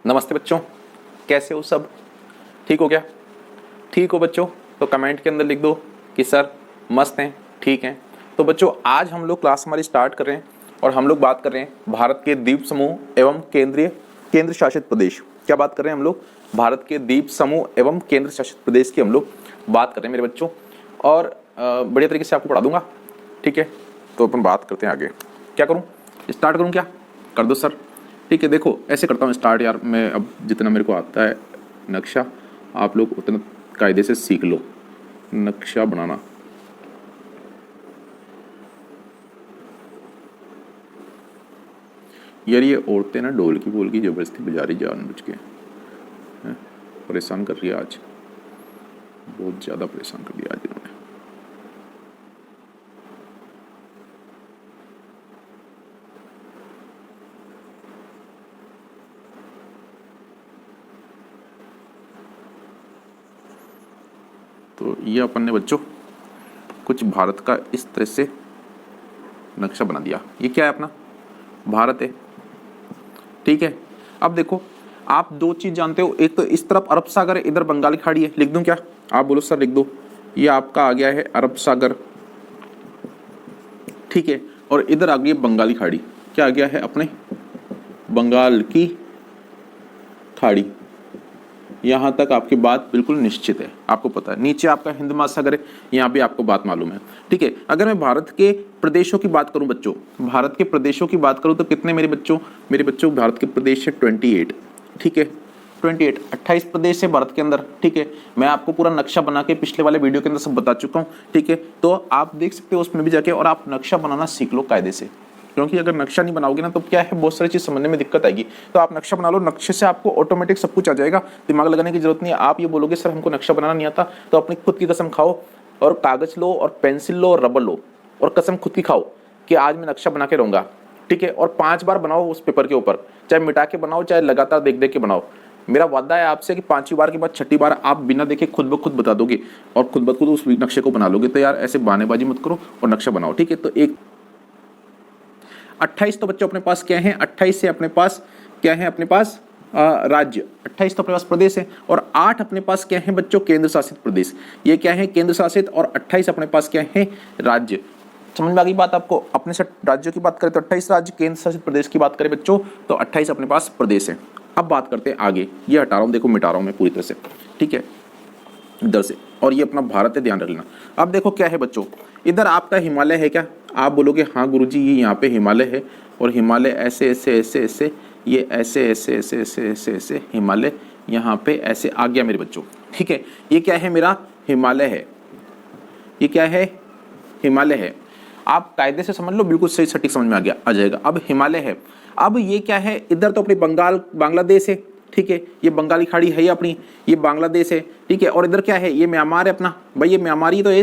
नमस्ते बच्चों, कैसे हो सब? ठीक हो क्या? ठीक हो बच्चों तो कमेंट के अंदर लिख दो कि सर मस्त हैं, ठीक हैं। तो बच्चों आज हम लोग क्लास हमारी स्टार्ट कर रहे हैं और हम लोग बात कर रहे हैं भारत के द्वीप समूह एवं केंद्र शासित प्रदेश। क्या बात कर रहे हैं हम लोग? भारत के द्वीप समूह एवं केंद्र शासित प्रदेश की हम लोग बात कर रहे हैं मेरे बच्चों, और बढ़िया तरीके से आपको पढ़ा दूंगा, ठीक है। तो अपन बात करते हैं आगे। क्या करूँ, स्टार्ट करूँ क्या? कर दो सर। ठीक है, देखो ऐसे करता हूँ स्टार्ट यार। मैं अब जितना मेरे को आता है नक्शा, आप लोग उतना कायदे से सीख लो नक्शा बनाना। यार ये औरतें ना ढोल की बोल की जबरदस्ती बजा रही जानबूझ के, परेशान कर रही है आज, बहुत ज़्यादा परेशान कर दिया आज इन्होंने। तो ये अपन ने बच्चों कुछ भारत का इस तरह से नक्शा बना दिया। ये क्या है? अपना भारत है, ठीक है। अब देखो आप दो चीज जानते हो, एक तो इस तरफ अरब सागर है, इधर बंगाल की खाड़ी है। लिख दूं क्या? आप बोलो सर लिख दो। ये आपका आ गया है अरब सागर, ठीक है, और इधर आ गई है बंगाली खाड़ी। क्या आ गया है? अपने बंगाल की खाड़ी। यहाँ तक आपकी बात बिल्कुल निश्चित है, आपको पता है। नीचे आपका हिंद महासागर है, यहाँ भी आपको बात मालूम है, ठीक है। अगर मैं भारत के प्रदेशों की बात करूं बच्चों, भारत के प्रदेशों की बात करूं तो कितने मेरे बच्चों भारत के प्रदेश है 28, ठीक है। 28 प्रदेश है भारत के अंदर, ठीक है। मैं आपको पूरा नक्शा बना के पिछले वाले वीडियो के अंदर सब बता चुका हूँ, ठीक है। तो आप देख सकते हो उसमें भी जाके, और आप नक्शा बनाना सीख लो कायदे से, क्योंकि अगर नक्शा नहीं बनाओगे ना तो क्या है, बहुत सारी चीज समझने में दिक्कत आएगी। तो आप नक्शा बना लो, नक्शे से आपको ऑटोमेटिक सब कुछ आ जाएगा, दिमाग लगाने की जरूरत नहीं है। आप ये बोलोगे सर हमको नक्शा बनाना नहीं आता, तो अपनी खुद की कसम खाओ और कागज लो और पेंसिल लो और रबर लो और कसम खुद की खाओ कि आज मैं नक्शा बना के रहूंगा, ठीक है। और 5 बार बनाओ उस पेपर के ऊपर, चाहे मिटा के बनाओ चाहे लगातार देख देख के बनाओ। मेरा वादा है आपसे कि 5वीं बार के बाद 6ठी बार आप बिना देखे खुद ब खुद बता दोगे और खुद ब खुद उस नक्शे को बना लोगे। तो यार ऐसे बहानेबाजी मत करो और नक्शा बनाओ, ठीक है। तो एक 28 तो बच्चों अपने पास क्या है? 28 से अपने पास क्या है? अपने पास राज्य। 28 तो अपने पास प्रदेश है, और 8 अपने पास क्या है बच्चों? केंद्र शासित प्रदेश। ये क्या है? केंद्र शासित। और 28 अपने पास क्या है? राज्य। समझ में आ गई बात आपको? अपने से राज्यों की बात करें तो 28 राज्य, केंद्र शासित प्रदेश की बात करें बच्चों तो 28 अपने पास प्रदेश है। अब बात करते हैं आगे। ये हटा रहा हूं, देखो मिटा रहा हूं मैं पूरी तरह से, ठीक है, इधर से। और ये अपना भारत है, ध्यान रख लेना। अब देखो क्या है बच्चों, इधर आपका हिमालय है क्या? आप बोलोगे हाँ गुरुजी ये यहाँ पे हिमालय है, और हिमालय ऐसे ऐसे ऐसे ऐसे, ये ऐसे ऐसे ऐसे ऐसे ऐसे ऐसे हिमालय यहाँ पे ऐसे आ गया मेरे बच्चों, ठीक है। ये क्या है? मेरा हिमालय है। ये क्या है? हिमालय है। आप कायदे से समझ लो, बिल्कुल सही सटीक समझ में आ जाएगा। अब हिमालय है। अब ये क्या है? इधर तो अपनी बांग्लादेश है, ठीक है। ये बंगाली खाड़ी है, ये अपनी, ये बांग्लादेश है, ठीक है। और इधर क्या है? ये म्यांमार है अपना भाई। ये म्यांमार ही तो है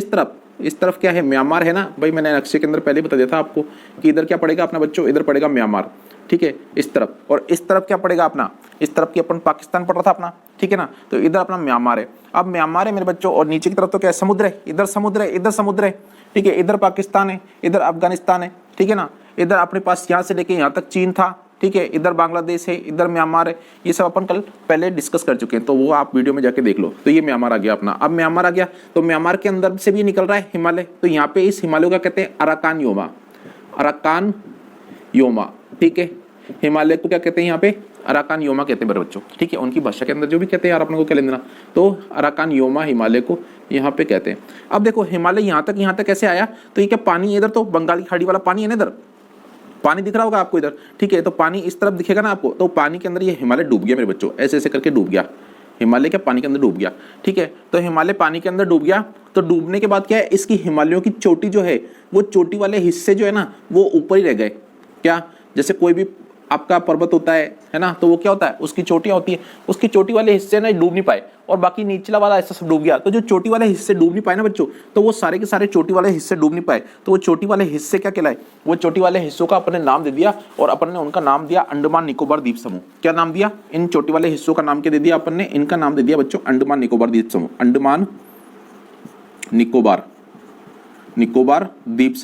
इस तरफ क्या है? म्यांमार है ना भाई। मैंने नक्शे के अंदर पहले बता दिया था आपको कि इधर क्या पड़ेगा अपना बच्चों? इधर पड़ेगा म्यांमार, ठीक है, इस तरफ। और इस तरफ क्या पड़ेगा अपना? इस तरफ की अपन पाकिस्तान पड़ रहा था अपना, ठीक है ना। तो इधर अपना म्यांमार है। अब म्यांमार है मेरे बच्चों, और नीचे की तरफ तो क्या है? समुद्र है। इधर समुद्र है, इधर समुद्र है, ठीक है। इधर पाकिस्तान है, इधर अफगानिस्तान है, ठीक है ना। इधर अपने पास यहाँ से लेके यहाँ तक चीन था, ठीक है। इधर बांग्लादेश है, इधर म्यांमार है। ये सब अपन कल पहले डिस्कस कर चुके हैं, तो वो आप वीडियो में जाके देख लो। तो ये म्यांमार आ गया अपना। अब म्यांमार आ गया तो म्यांमार के अंदर से भी निकल रहा है हिमालय। तो यहाँ पे इस हिमालय को कहते हैं अराकान योमा, अराकान योमा, ठीक है। हिमालय को क्या कहते हैं यहाँ पे? अराकान योमा कहते हैं मेरे बच्चों, ठीक है। उनकी भाषा के अंदर जो भी कहते हैं यार अपने को क्या लेना, तो अराकान योमा हिमालय को यहाँ पे कहते हैं। अब देखो हिमालय यहाँ तक कैसे आया? तो ये क्या पानी, इधर तो बंगाली खाड़ी वाला पानी है ना, इधर पानी दिख रहा होगा आपको इधर, ठीक है। तो पानी इस तरफ दिखेगा ना आपको, तो पानी के अंदर ये हिमालय डूब गया मेरे बच्चों, ऐसे ऐसे करके डूब गया। हिमालय क्या पानी के अंदर डूब गया, ठीक है। तो हिमालय पानी के अंदर डूब गया। तो डूबने के बाद क्या है? इसकी हिमालयों की चोटी जो है, वो चोटी वाले हिस्से जो है ना, वो ऊपर ही रह गए। क्या? जैसे कोई भी आपका पर्वत होता है ना, तो वो क्या होता है? उसकी चोटियां होती है, उसकी चोटी वाले हिस्से ना डूब नहीं पाए, और बाकी निचला वाला हिस्सा सब डूब गया। तो जो चोटी वाले हिस्से डूब नहीं पाए ना बच्चों, तो वो सारे के सारे चोटी वाले हिस्से डूब नहीं पाए, तो वो चोटी वाले हिस्से क्या कहलाए? वो चोटी वाले हिस्सों का अपन ने नाम दे दिया, और अपन ने उनका नाम दिया अंडमान निकोबार द्वीप समूह। क्या नाम दिया? इन चोटी वाले हिस्सों का नाम क्या दे दिया अपन ने? इनका नाम दे दिया बच्चों अंडमान निकोबार द्वीप समूह। अंडमान निकोबार द्वीप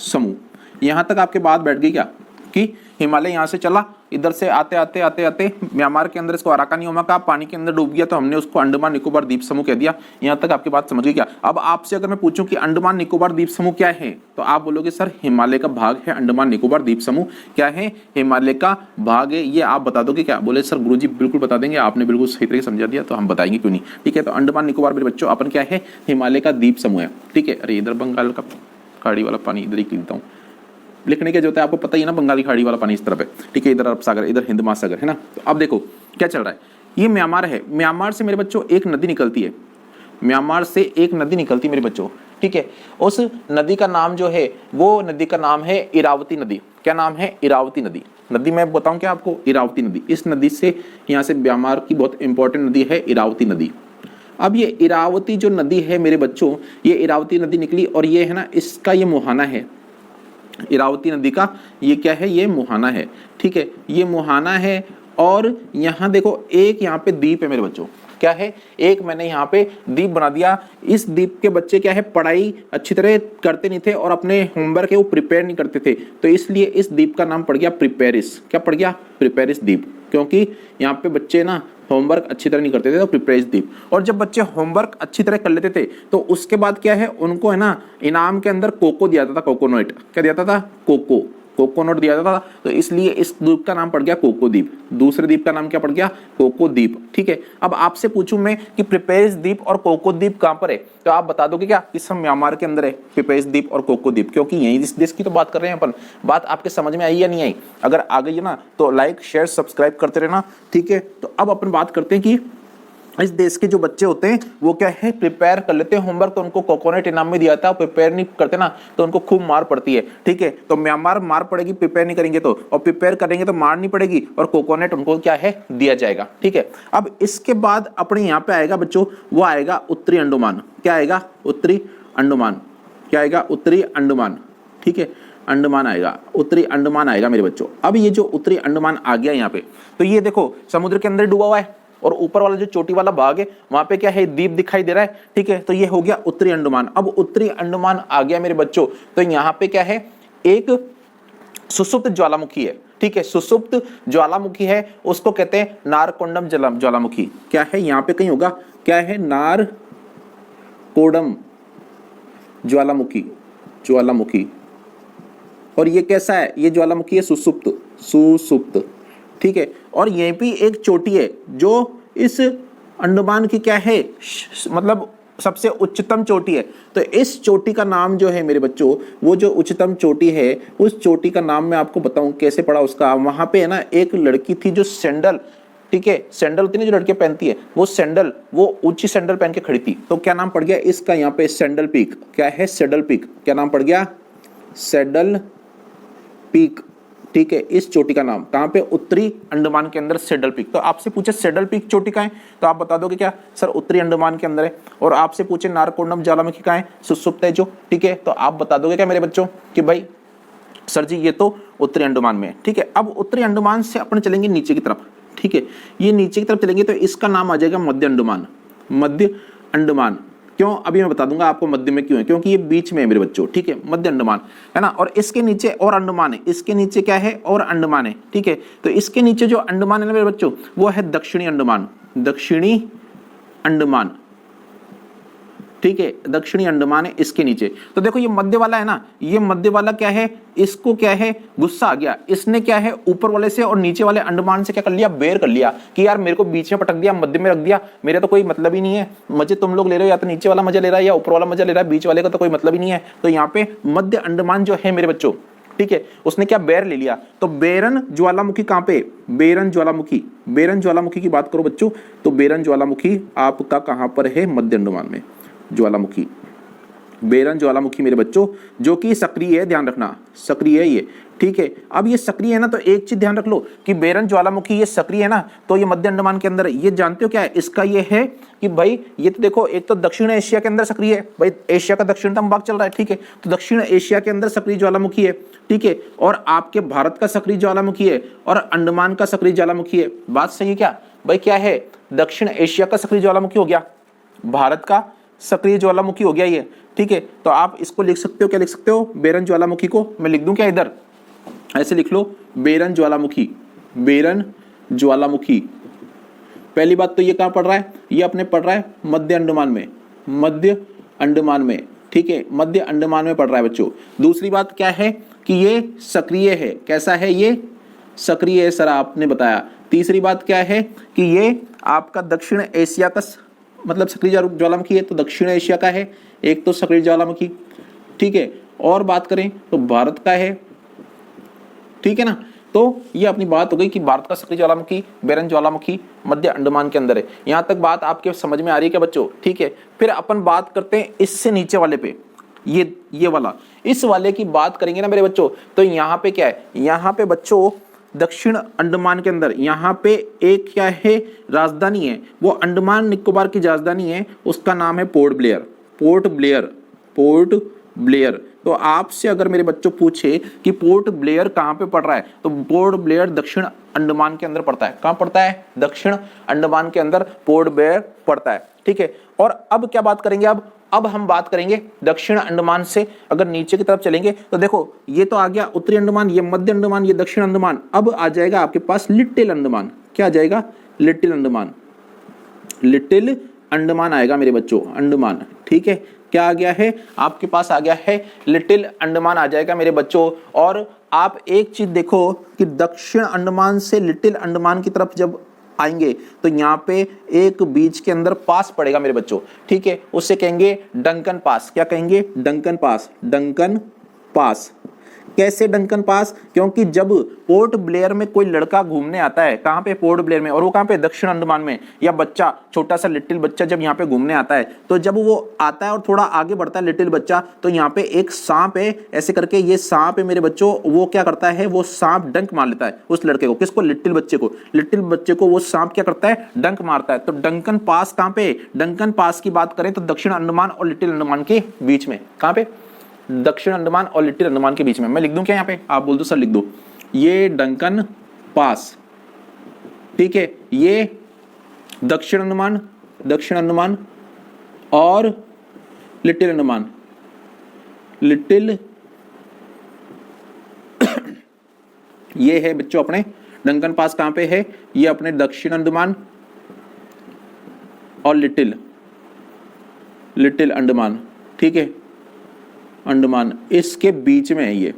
समूह। यहां तक आपके बात बैठ गई क्या कि हिमालय यहां से चला, इधर से आते आते आते आते म्यांमार के अंदर इसको अराकानियोमा का पानी के अंदर डूब गया, तो हमने उसको अंडमान निकोबार द्वीप समूह कह दिया। यहाँ तक आपकी बात समझ गई क्या? अब आपसे अगर मैं पूछूं कि अंडमान निकोबार द्वीप समूह क्या है, तो आप बोलोगे सर हिमालय का भाग है अंडमान निकोबार द्वीप समूह। क्या है? हिमालय का भाग है। ये आप बता दोगे क्या? बोले सर गुरुजी बिल्कुल बता देंगे, आपने बिल्कुल सही तरीके समझा दिया, तो हम बताएंगे क्यों नहीं। ठीक है, तो अंडमान निकोबार मेरे बच्चों अपन क्या है? हिमालय का द्वीप समूह है। ठीक है, अरे इधर बंगाल का खाड़ी वाला पानी इधर ही लिखता हूँ, लिखने के जो होता है आपको पता ही है ना, बंगाली खाड़ी वाला पानी इस तरफ है। ठीक है, इधर अरब सागर, इधर हिंद महासागर है ना। तो अब देखो क्या चल रहा है, ये म्यांमार है, म्यांमार से मेरे बच्चों एक नदी निकलती है, म्यांमार से एक नदी निकलती है मेरे बच्चों। ठीक है, उस नदी का नाम जो है वो नदी का नाम है इरावती नदी। क्या नाम है? इरावती नदी। नदी मैं बताऊं क्या आपको? इरावती नदी। इस नदी से यहाँ से म्यांमार की बहुत इंपॉर्टेंट नदी है इरावती नदी। अब ये इरावती जो नदी है मेरे बच्चों, ये इरावती नदी निकली और ये है ना, इसका ये मुहाना है, इरावती नदी का ये क्या है? ये मुहाना है। ठीक है, ये मुहाना है और यहाँ देखो एक यहाँ पे द्वीप है मेरे बच्चों। क्या है? एक मैंने यहाँ पे द्वीप बना दिया। इस द्वीप के बच्चे क्या है? पढ़ाई अच्छी तरह करते नहीं थे और अपने होमवर्क है वो प्रिपेयर नहीं करते थे, तो इसलिए इस द्वीप का नाम पड़ गया प्रिपेरिस। क्या पड़ गया? प्रिपेरिस द्वीप, क्योंकि यहाँ पे बच्चे ना होमवर्क अच्छी तरह नहीं करते थे, तो प्रिपेरिस द्वीप। और जब बच्चे होमवर्क अच्छी तरह कर लेते थे तो उसके बाद क्या है? उनको है ना इनाम के अंदर कोको दिया जाता था, कोकोनट। क्या दिया जाता था? कोको, कोकोनट दिया जाता था, तो इसलिए इस द्वीप का नाम पड़ गया कोको द्वीप। दूसरे द्वीप का नाम क्या पड़ गया? कोको द्वीप। ठीक है, अब आपसे पूछूं मैं कि प्रिपेरिस द्वीप और कोको द्वीप कहां पर है, तो आप बता दोगे क्या? इस म्यांमार के अंदर है प्रिपेरिस द्वीप और कोको द्वीप, क्योंकि यही इस देश की तो बात कर रहे हैं अपन। बात आपके समझ में आई या नहीं आई? अगर आ गई है ना तो लाइक शेयर सब्सक्राइब करते रहना। ठीक है, तो अब अपन बात करते हैं कि इस देश के जो बच्चे होते हैं वो क्या है? प्रिपेयर कर लेते हैं होमवर्क, तो उनको कोकोनट इनाम में दिया था। प्रिपेयर नहीं करते ना तो उनको खूब मार पड़ती है। ठीक है, तो म्यांमार मार पड़ेगी प्रिपेयर नहीं करेंगे तो, और प्रिपेयर करेंगे तो मार नहीं पड़ेगी और कोकोनट उनको क्या है? दिया जाएगा। ठीक है, अब इसके बाद अपने यहाँ पे आएगा बच्चों, वो आएगा उत्तरी अंडमान। क्या आएगा? उत्तरी अंडमान। क्या आएगा? उत्तरी अंडमान। ठीक है, अंडमान आएगा, उत्तरी अंडमान आएगा मेरे बच्चों। अब ये जो उत्तरी अंडमान आ गया यहाँ पे, तो ये देखो समुद्र के अंदर डूबा हुआ है और ऊपर वाला जो चोटी वाला भाग है वहां पे क्या है? द्वीप दिखाई दे रहा है। ठीक है, तो ये हो गया उत्तरी अंडमान। अब उत्तरी अंडमान आ गया मेरे बच्चों, तो यहाँ पे क्या है? एक सुषुप्त ज्वालामुखी है। ठीक है, सुषुप्त ज्वालामुखी है, उसको कहते हैं नारकोंडम ज्वालामुखी। क्या है? यहाँ पे कहीं होगा, क्या है? नारकोंडम ज्वालामुखी, ज्वालामुखी। और ये कैसा है? ये ज्वालामुखी है सुषुप्त, सुषुप्त। ठीक है, और यहीं पे एक चोटी है जो इस अंडमान की क्या है? मतलब सबसे उच्चतम चोटी है। तो इस चोटी का नाम जो है मेरे बच्चों, वो जो उच्चतम चोटी है, उस चोटी का नाम मैं आपको बताऊं कैसे पड़ा उसका। वहां पे है ना एक लड़की थी जो सैंडल, ठीक है, सैंडल होती है जो लड़कियां पहनती है, वो सैंडल, वो ऊंची सैंडल पहन के खड़ी थी। तो क्या नाम पड़ गया इसका? यहाँ पे सैंडल पीक। क्या है? Saddle peak. क्या नाम पड़ गया? Saddle peak. ठीक है, इस चोटी का नाम कहां पे? उत्तरी अंडमान के अंदर सैडल पीक। तो आपसे पूछे सैडल पीक चोटी कहां है, तो आप बता दोगे क्या? सर उत्तरी अंडमान के अंदर है। और आपसे पूछे नारकोंडम ज्वालामुखी कहां है? सुषुप्त है जो। ठीक है, तो आप बता दोगे क्या मेरे बच्चों कि भाई सर जी ये तो उत्तरी अंडमान में है। ठीक है, अब उत्तरी अंडमान से अपन चलेंगे नीचे की तरफ। ठीक है, ये नीचे की तरफ चलेंगे तो इसका नाम आ जाएगा मध्य अंडमान। मध्य अंडमान क्यों? अभी मैं बता दूंगा आपको मध्य में क्यों है, क्योंकि ये बीच में है मेरे बच्चों। ठीक है, मध्य अंडमान है ना, और इसके नीचे और अंडमान है, इसके नीचे क्या है? और अंडमान है। ठीक है, तो इसके नीचे जो अंडमान है ना मेरे बच्चों, वो है दक्षिणी अंडमान। दक्षिणी अंडमान। ठीक है, दक्षिणी अंडमान है इसके नीचे। तो देखो ये मध्य वाला है ना, ये मध्य वाला क्या है? इसको क्या है? गुस्सा आ गया, इसने क्या है? ऊपर वाले से और नीचे वाले अंडमान से क्या कर लिया? बेर कर लिया कि यार मेरे को बीच में पटक दिया, मध्य में रख दिया, मेरा तो कोई मतलब ही नहीं है। मजे तुम लोग ले रहे हो, या तो नीचे वाला मजा ले रहा है या ऊपर वाला मजा ले रहा है, बीच वाले का तो कोई मतलब ही नहीं है। तो यहाँ पे मध्य अंडमान जो है मेरे बच्चों, ठीक है, उसने क्या? बेर ले लिया। तो बेरन ज्वालामुखी कहां पे? बेरन ज्वालामुखी। बेरन ज्वालामुखी की बात करो बच्चों, तो बेरन ज्वालामुखी आपका कहां पर है? मध्य अंडमान में ज्वालामुखी। बेरन ज्वालामुखी मेरे बच्चों जो कि सक्रिय है, ध्यान रखना सक्रिय है ये। ठीक है, अब ये सक्रिय है ना, तो एक चीज ध्यान रख लो कि बेरन ज्वालामुखी ये सक्रिय है ना, तो ये मध्य अंडमान के अंदर है। ये जानते हो क्या है इसका? ये है कि भाई ये तो देखो, एक तो दक्षिण एशिया के अंदर सक्रिय है, भाई एशिया का दक्षिणतम भाग चल रहा है। ठीक है, तो दक्षिण एशिया के अंदर सक्रिय ज्वालामुखी है। ठीक है, और आपके भारत का सक्रिय ज्वालामुखी है और अंडमान का सक्रिय ज्वालामुखी है। बात सही है क्या भाई? क्या है? दक्षिण एशिया का सक्रिय ज्वालामुखी हो गया, भारत का सक्रिय ज्वालामुखी हो गया ये। ठीक है, तो आप इसको लिख सकते हो, क्या लिख सकते हो? बेरन ज्वालामुखी को मैं लिख दूं क्या इधर? ऐसे लिख लो, बेरन ज्वालामुखी। बेरन ज्वालामुखी। पहली बात तो ये कहाँ पड़ रहा है, ये अपने पड़ रहा है मध्य अंडमान में, मध्य अंडमान में, ठीक है, मध्य अंडमान में पड़ रहा है बच्चों। दूसरी बात क्या है कि ये सक्रिय है, कैसा है, ये सक्रिय है सर आपने बताया। तीसरी बात क्या है कि ये आपका दक्षिण एशिया का मतलब सक्रिय ज्वालामुखी है, तो दक्षिण एशिया का है एक तो सक्रिय ज्वालामुखी, ठीक है। और बात करें तो भारत का है, ठीक है ना। तो ये अपनी बात हो गई कि भारत का सक्रिय ज्वालामुखी बेरन ज्वालामुखी मध्य अंडमान के अंदर है। यहां तक बात आपके समझ में आ रही है क्या बच्चों, ठीक है। फिर अपन बात करते हैं इससे नीचे वाले पे, ये वाला, इस वाले की बात करेंगे ना मेरे बच्चों। तो यहाँ पे क्या है, यहाँ पे बच्चों दक्षिण अंडमान के अंदर यहाँ पे एक क्या है राजधानी है, वो अंडमान निकोबार की राजधानी है, उसका नाम है port Blair, port Blair, port Blair. तो आपसे अगर मेरे बच्चों पूछे कि पोर्ट ब्लेयर कहाँ पे पड़ रहा है, तो पोर्ट ब्लेयर दक्षिण अंडमान के अंदर पड़ता है। कहाँ पड़ता है, दक्षिण अंडमान के अंदर पोर्ट ब्लेयर पड़ता है, ठीक है। और अब क्या बात करेंगे, अब हम बात करेंगे दक्षिण अंडमान से अगर नीचे की तरफ चलेंगे तो देखो ये तो आ गया उत्तरी अंडमान, ये मध्य अंडमान, ये दक्षिण अंडमान। अब आ जाएगा आपके पास लिटिल अंडमान। क्या आ जाएगा, लिटिल अंडमान, लिटिल अंडमान आएगा मेरे बच्चों, अंडमान, ठीक है। क्या आ गया है आपके पास, आ गया है लिटिल अंडमान आ जाएगा मेरे बच्चों। और आप एक चीज देखो कि दक्षिण अंडमान से लिटिल अंडमान की तरफ जब आएंगे तो यहाँ पे एक बीच के अंदर पास पड़ेगा मेरे बच्चों, ठीक है, उससे कहेंगे डंकन पास। क्या कहेंगे, डंकन पास, डंकन पास। कैसे डंकन पास, क्योंकि जब पोर्ट ब्लेयर में कोई लड़का घूमने आता है, कहाँ पे, पोर्ट ब्लेयर में, और वो कहाँ पे, दक्षिण अंडमान में, या बच्चा छोटा सा लिटिल बच्चा जब यहाँ पे घूमने आता है, तो जब वो आता है और थोड़ा आगे बढ़ता है लिटिल बच्चा, तो यहाँ पे एक सांप है, ऐसे करके ये सांप है मेरे बच्चों, वो क्या करता है, वो सांप डंक मार लेता है उस लड़के को। किसको, लिटिल बच्चे को वो सांप क्या करता है, डंक मारता है। तो डंकन पास कहाँ पे, डंकन पास की बात करें तो दक्षिण अंडमान और लिटिल अंडमान के बीच में, कहाँ पे, दक्षिण अंडमान और लिटिल अंडमान के बीच में। मैं लिख दूं क्या यहाँ पे, आप बोल दो सर लिख दो, ये डंकन पास, ठीक है, ये दक्षिण अंडमान और लिटिल अंडमान, लिटिल ये है बच्चों अपने डंकन पास कहां पे है, ये अपने दक्षिण अंडमान और लिटिल अंडमान, ठीक है, अंडमान, इसके बीच में है ये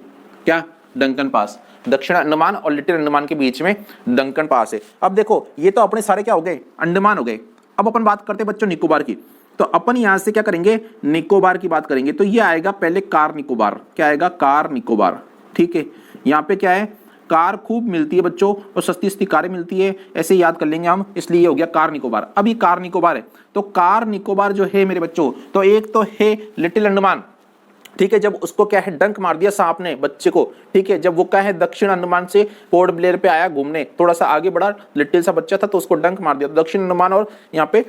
क्या, डंकन पास, दक्षिण अंडमान और लिटिल अंडमान के बीच में डंकन पास है। अब देखो ये तो अपने सारे क्या हो गए, अंडमान हो गए। अब अपन बात करते हैं बच्चों निकोबार की। तो अपन यहां से क्या करेंगे, निकोबार की बात करेंगे। तो ये आएगा पहले कार निकोबार। क्या आएगा, कार निकोबार, ठीक है। यहाँ पे क्या है, कार खूब मिलती है बच्चों और सस्ती सस्ती कारें मिलती है, ऐसे याद कर लेंगे हम, इसलिए ये हो गया कार निकोबार। अब ये कार निकोबार है, तो कार निकोबार जो है मेरे बच्चों, तो एक तो है लिटिल अंडमान, ठीक है, जब उसको क्या है डंक मार दिया सांप ने बच्चे को, ठीक है, जब वो क्या है दक्षिण अंडमान से पोर्ट ब्लेयर पे आया घूमने, थोड़ा सा आगे बढ़ा, लिटिल सा बच्चा था तो उसको डंक मार दिया। तो दक्षिण अंडमान और यहाँ पे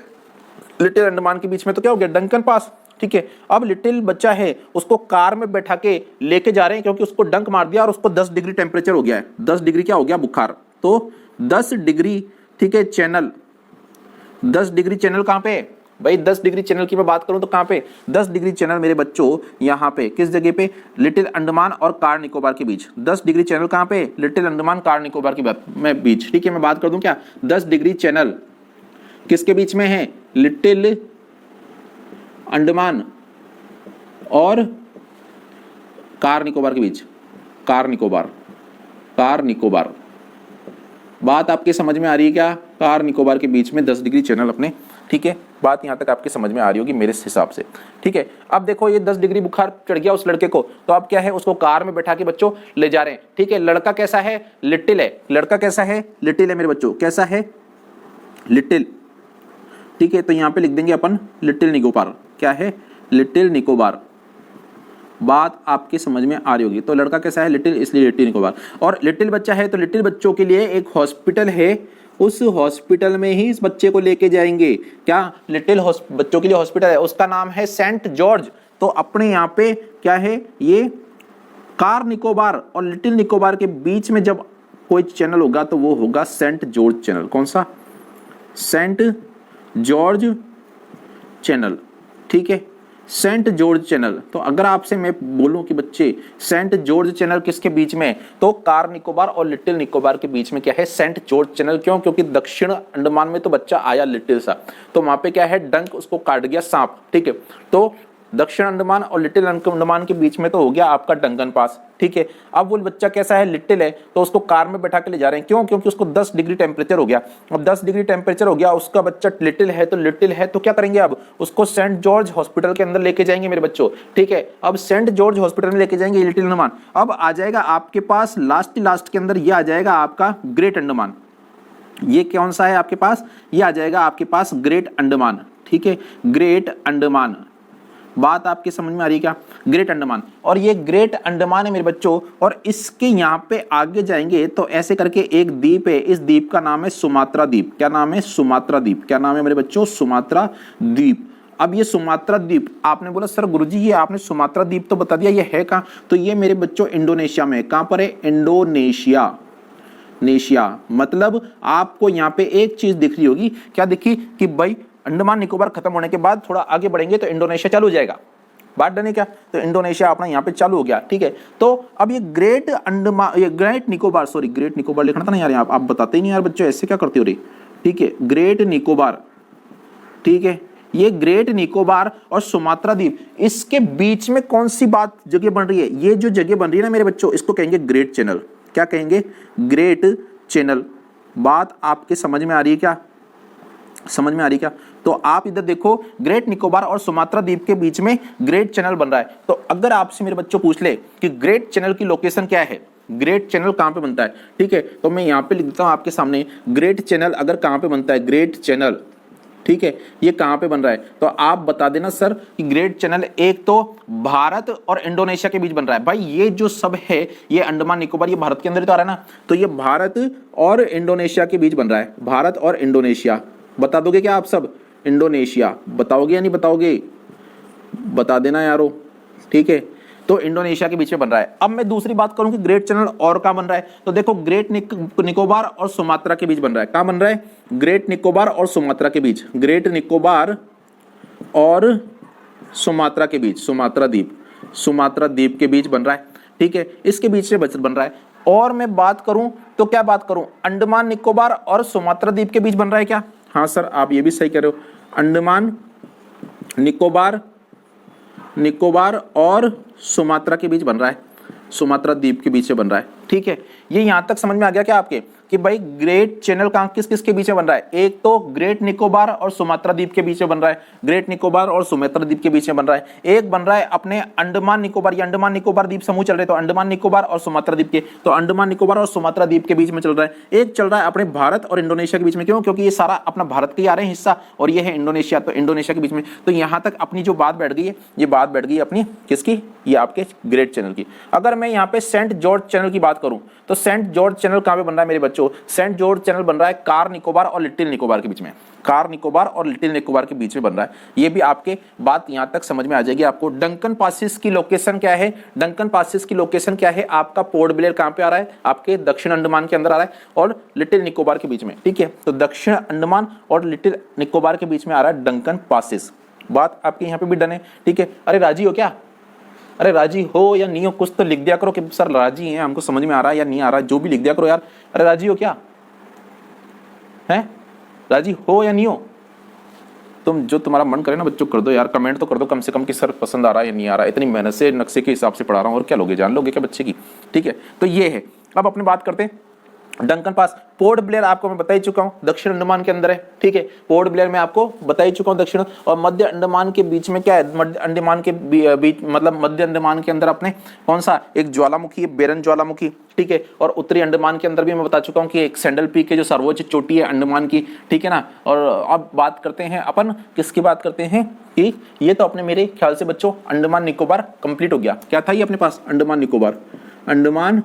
लिटिल अंडमान के बीच में तो क्या हो गया, डंकन पास, ठीक है। अब लिटिल बच्चा है, उसको कार में बैठा के लेके जा रहे हैं क्योंकि उसको डंक मार दिया और उसको 10 डिग्री टेम्परेचर हो गया है, 10 डिग्री क्या हो गया, बुखार। तो 10 डिग्री, ठीक है, चैनल, 10 डिग्री चैनल कहाँ पे भाई, 10 डिग्री चैनल की मैं बात करूं तो कहां पे, 10 डिग्री चैनल मेरे बच्चों यहां पे किस जगह पे, लिटिल अंडमान और कार निकोबार के बीच। 10 डिग्री चैनल कहां पे, लिटिल अंडमान कार निकोबार के बीच, ठीक है। मैं बात कर दूं क्या, 10 डिग्री चैनल किसके बीच में है, लिटिल अंडमान और कार निकोबार के बीच, कार निकोबार। बात आपके समझ में आ रही है क्या, कार निकोबार के बीच में 10 डिग्री चैनल अपने, ठीक है। बात यहां तक आपकी समझ में आ रही होगी मेरे हिसाब से, ठीक है। अब देखो ये 10 डिग्री बुखार चढ़ गया उस लड़के को, तो अब क्या है, उसको कार में बैठा के बच्चों ले जा रहे हैं, ठीक है। लड़का कैसा है, लिटिल है, लड़का कैसा है, लिटिल है मेरे बच्चों, कैसा है, लिटिल, ठीक है। तो यहां पे लिख देंगे अपन लिटिल निकोबार। क्या है, लिटिल निकोबार। बात आपकी समझ में आ रही होगी। तो लड़का कैसा है, लिटिल, इसलिए लिटिल निकोबार। और लिटिल बच्चा है तो लिटिल बच्चों के लिए एक हॉस्पिटल है, उस हॉस्पिटल में ही इस बच्चे को लेके जाएंगे। क्या, लिटिल बच्चों के लिए हॉस्पिटल है, उसका नाम है सेंट जॉर्ज। तो अपने यहाँ पे क्या है, ये कार निकोबार और लिटिल निकोबार के बीच में जब कोई चैनल होगा तो वो होगा सेंट जॉर्ज चैनल। कौन सा, सेंट जॉर्ज चैनल, ठीक है। Saint George channel. तो अगर आपसे मैं बोलूं कि बच्चे सेंट जॉर्ज चैनल किसके बीच में है, तो कार निकोबार और लिटिल निकोबार के बीच में क्या है, सेंट जॉर्ज चैनल। क्यों? क्योंकि दक्षिण अंडमान में तो बच्चा आया लिटिल सा, तो वहां पे क्या है, डंक उसको काट गया सांप, ठीक है। तो दक्षिण अंडमान और लिटिल अंडमान के बीच में तो हो गया आपका डंकन पास, ठीक है। अब वो बच्चा कैसा है, लिटिल है, तो उसको कार में बैठा के ले जा रहे हैं। क्यों? क्योंकि उसको 10 डिग्री टेम्परेचर हो गया। अब 10 डिग्री टेम्परेचर हो गया, उसका बच्चा लिटिल है, तो लिटिल है तो क्या करेंगे, अब उसको सेंट जॉर्ज हॉस्पिटल के अंदर लेके जाएंगे मेरे बच्चों, ठीक है। अब सेंट जॉर्ज हॉस्पिटल में लेके जाएंगे लिटिल अंडमान। अब आ जाएगा आपके पास लास्ट के अंदर, ये आ जाएगा आपका ग्रेट अंडमान। ये कौन सा है आपके पास, ये आ जाएगा आपके पास ग्रेट अंडमान, ठीक है, ग्रेट अंडमान। बात आपकी समझ में आ रही है क्या, ग्रेट अंडमान। और ये ग्रेट अंडमान है मेरे बच्चों, और इसके यहाँ पे आगे जाएंगे तो ऐसे करके एक द्वीप है, इस द्वीप का नाम है सुमात्रा द्वीप। क्या नाम है, सुमात्रा द्वीप। क्या नाम है मेरे बच्चों, सुमात्रा द्वीप। अब ये सुमात्रा द्वीप, आपने बोला सर गुरुजी ये आपने सुमात्रा द्वीप तो बता दिया, ये है कहाँ, तो ये मेरे बच्चों इंडोनेशिया में है। कहाँ पर है, इंडोनेशिया। नेशिया मतलब आपको यहाँ पे एक चीज दिख रही होगी, क्या दिखी, कि भाई अंडमान निकोबार खत्म होने के बाद थोड़ा आगे बढ़ेंगे तो इंडोनेशिया चालू हो जाएगा। बात डनी क्या, तो इंडोनेशिया अपना यहाँ पे चालू हो गया, ठीक है। तो अब ये ग्रेट अंडमान, ये great Nicobar, sorry great Nicobar लिखना था ना यार, आप बताते ही नहीं यार बच्चों, ऐसे क्या करते हो रे, ठीक है, ग्रेट निकोबार, ठीक है। ये ग्रेट निकोबार और सुमात्रा द्वीप, इसके बीच में कौन सी बात जगह बन रही है, ये जो जगह बन रही है ना मेरे बच्चों, इसको कहेंगे ग्रेट चैनल। क्या कहेंगे, ग्रेट चैनल। बात आपके समझ में आ रही है क्या, समझ में आ रही क्या। तो आप इधर देखो, ग्रेट निकोबार और सुमात्रा द्वीप के बीच में ग्रेट चैनल बन रहा है। तो अगर आपसे मेरे बच्चों पूछ ले कि ग्रेट चैनल की लोकेशन क्या है, ग्रेट चैनल कहां पे बनता है, ठीक है, तो मैं यहां पे लिख देता हूं आपके सामने, ग्रेट चैनल अगर कहां पे बनता है, ग्रेट चैनल, ठीक है, ये कहां पे बन रहा है, तो आप बता देना सर कि ग्रेट चैनल एक तो भारत और इंडोनेशिया के बीच बन रहा है। भाई ये जो सब है, ये अंडमान निकोबार, ये भारत के अंदर ही तो आ रहा है ना, तो ये भारत और इंडोनेशिया के बीच बन रहा है, भारत और इंडोनेशिया। बता दोगे क्या आप सब, इंडोनेशिया बताओगे या नहीं बताओगे, बता देना यारो, ठीक है। तो इंडोनेशिया के बीच में बन रहा है। अब मैं दूसरी बात करूं कि ग्रेट चैनल और कहां बन रहा है, तो देखो ग्रेट निकोबार और सुमात्रा के बीच बन रहा है। कहां बन रहा है, ग्रेट निकोबार और सुमात्रा के बीच, ग्रेट निकोबार और सुमात्रा के बीच, सुमात्रा द्वीप के बीच बन रहा है, ठीक है, इसके बीच से बन रहा है। और मैं बात करूं तो क्या बात करूं, अंडमान निकोबार और सुमात्रा द्वीप के बीच बन रहा है क्या, हाँ सर आप ये भी सही कह रहे हो, अंडमान निकोबार और सुमात्रा के बीच बन रहा है, सुमात्रा द्वीप के बीच से बन रहा है, ठीक है। ये यहां तक समझ में आ गया क्या आपके, कि भाई ग्रेट चैनल कहां किस किस के बीच में बन रहा है, एक तो ग्रेट निकोबार और सुमात्रा द्वीप के बीच में बन रहा है, ग्रेट निकोबार और सुमात्रा द्वीप के बीच में बन रहा है। एक बन रहा है अपने अंडमान निकोबार, ये अंडमान निकोबार द्वीप समूह चल रहे, तो अंडमान निकोबार और सुमात्रा द्वीप के, तो अंडमान निकोबार और सुमात्रा द्वीप के बीच में चल रहा है। एक चल रहा है अपने भारत और इंडोनेशिया के बीच में, क्यों, क्योंकि ये सारा अपना भारत के ही आ रहे हैं हिस्सा, और ये है इंडोनेशिया, तो इंडोनेशिया के बीच में। तो यहां तक अपनी जो बात बैठ गई है, ये बात बैठ गई अपनी किसकी, ये आपके ग्रेट चैनल की। अगर मैं यहाँ पे सेंट जॉर्ज चैनल की बात करूं, तो सेंट जॉर्ज चैनल कहां पे बन रहा है मेरे बच्चों, सेंट जॉर्ज चैनल बन रहा है कार निकोबार और लिटिल निकोबार के बीच में, कार निकोबार और लिटिल निकोबार के बीच में बन रहा है। ये भी आपके बात यहां तक समझ में आ जाएगी आपको। डंकन पासिस की लोकेशन क्या है, डंकन पासिस की लोकेशन क्या है, आपका पोर्ट ब्लेयर कहां पे आ रहा है, आपके दक्षिण अंडमान के अंदर आ रहा है, और लिटिल निकोबार के बीच में, ठीक है। तो दक्षिण अंडमान और लिटिल निकोबार के बीच में आ रहा है डंकन पासिस। बात आपके यहाँ पे भी डन है, ठीक है। अरे राजी हो क्या, अरे राजी हो या नहीं हो, कुछ तो लिख दिया करो कि सर राजी हैं, हमको समझ में आ रहा है या नहीं आ रहा है, जो भी लिख दिया करो यार। अरे राजी हो क्या, हैं, राजी हो या नहीं हो, तुम जो तुम्हारा मन करे ना बच्चों कर दो यार, कमेंट तो कर दो कम से कम कि सर पसंद आ रहा है या नहीं आ रहा है। इतनी मेहनत से नक्शे के हिसाब से पढ़ा रहा हूँ, और क्या लोगे, जान लोगे क्या बच्चे की, ठीक है। तो ये है। अब अपने बात करते हैं डंकन पास। पोर्ट ब्लेयर आपको मैं बता ही चुका हूं, दक्षिण अंडमान के अंदर है, ठीक है। पोर्ट ब्लेयर में आपको बता ही चुका हूं, दक्षिण और मध्य अंडमान के बीच में क्या है, मध्य अंडमान के बीच मतलब मध्य अंडमान के अंदर अपने कौन सा, एक ज्वालामुखी है, बेरन ज्वालामुखी, ठीक है। और उत्तरी अंडमान के अंदर भी मैं बता चुका हूं कि एक सैंडल पीक है जो सर्वोच्च चोटी है अंडमान की, ठीक है ना। और अब बात करते हैं अपन किसकी बात करते हैं, कि ये तो अपने मेरे ख्याल से बच्चों अंडमान निकोबार कंप्लीट हो गया। क्या था ये अपने पास, अंडमान निकोबार, अंडमान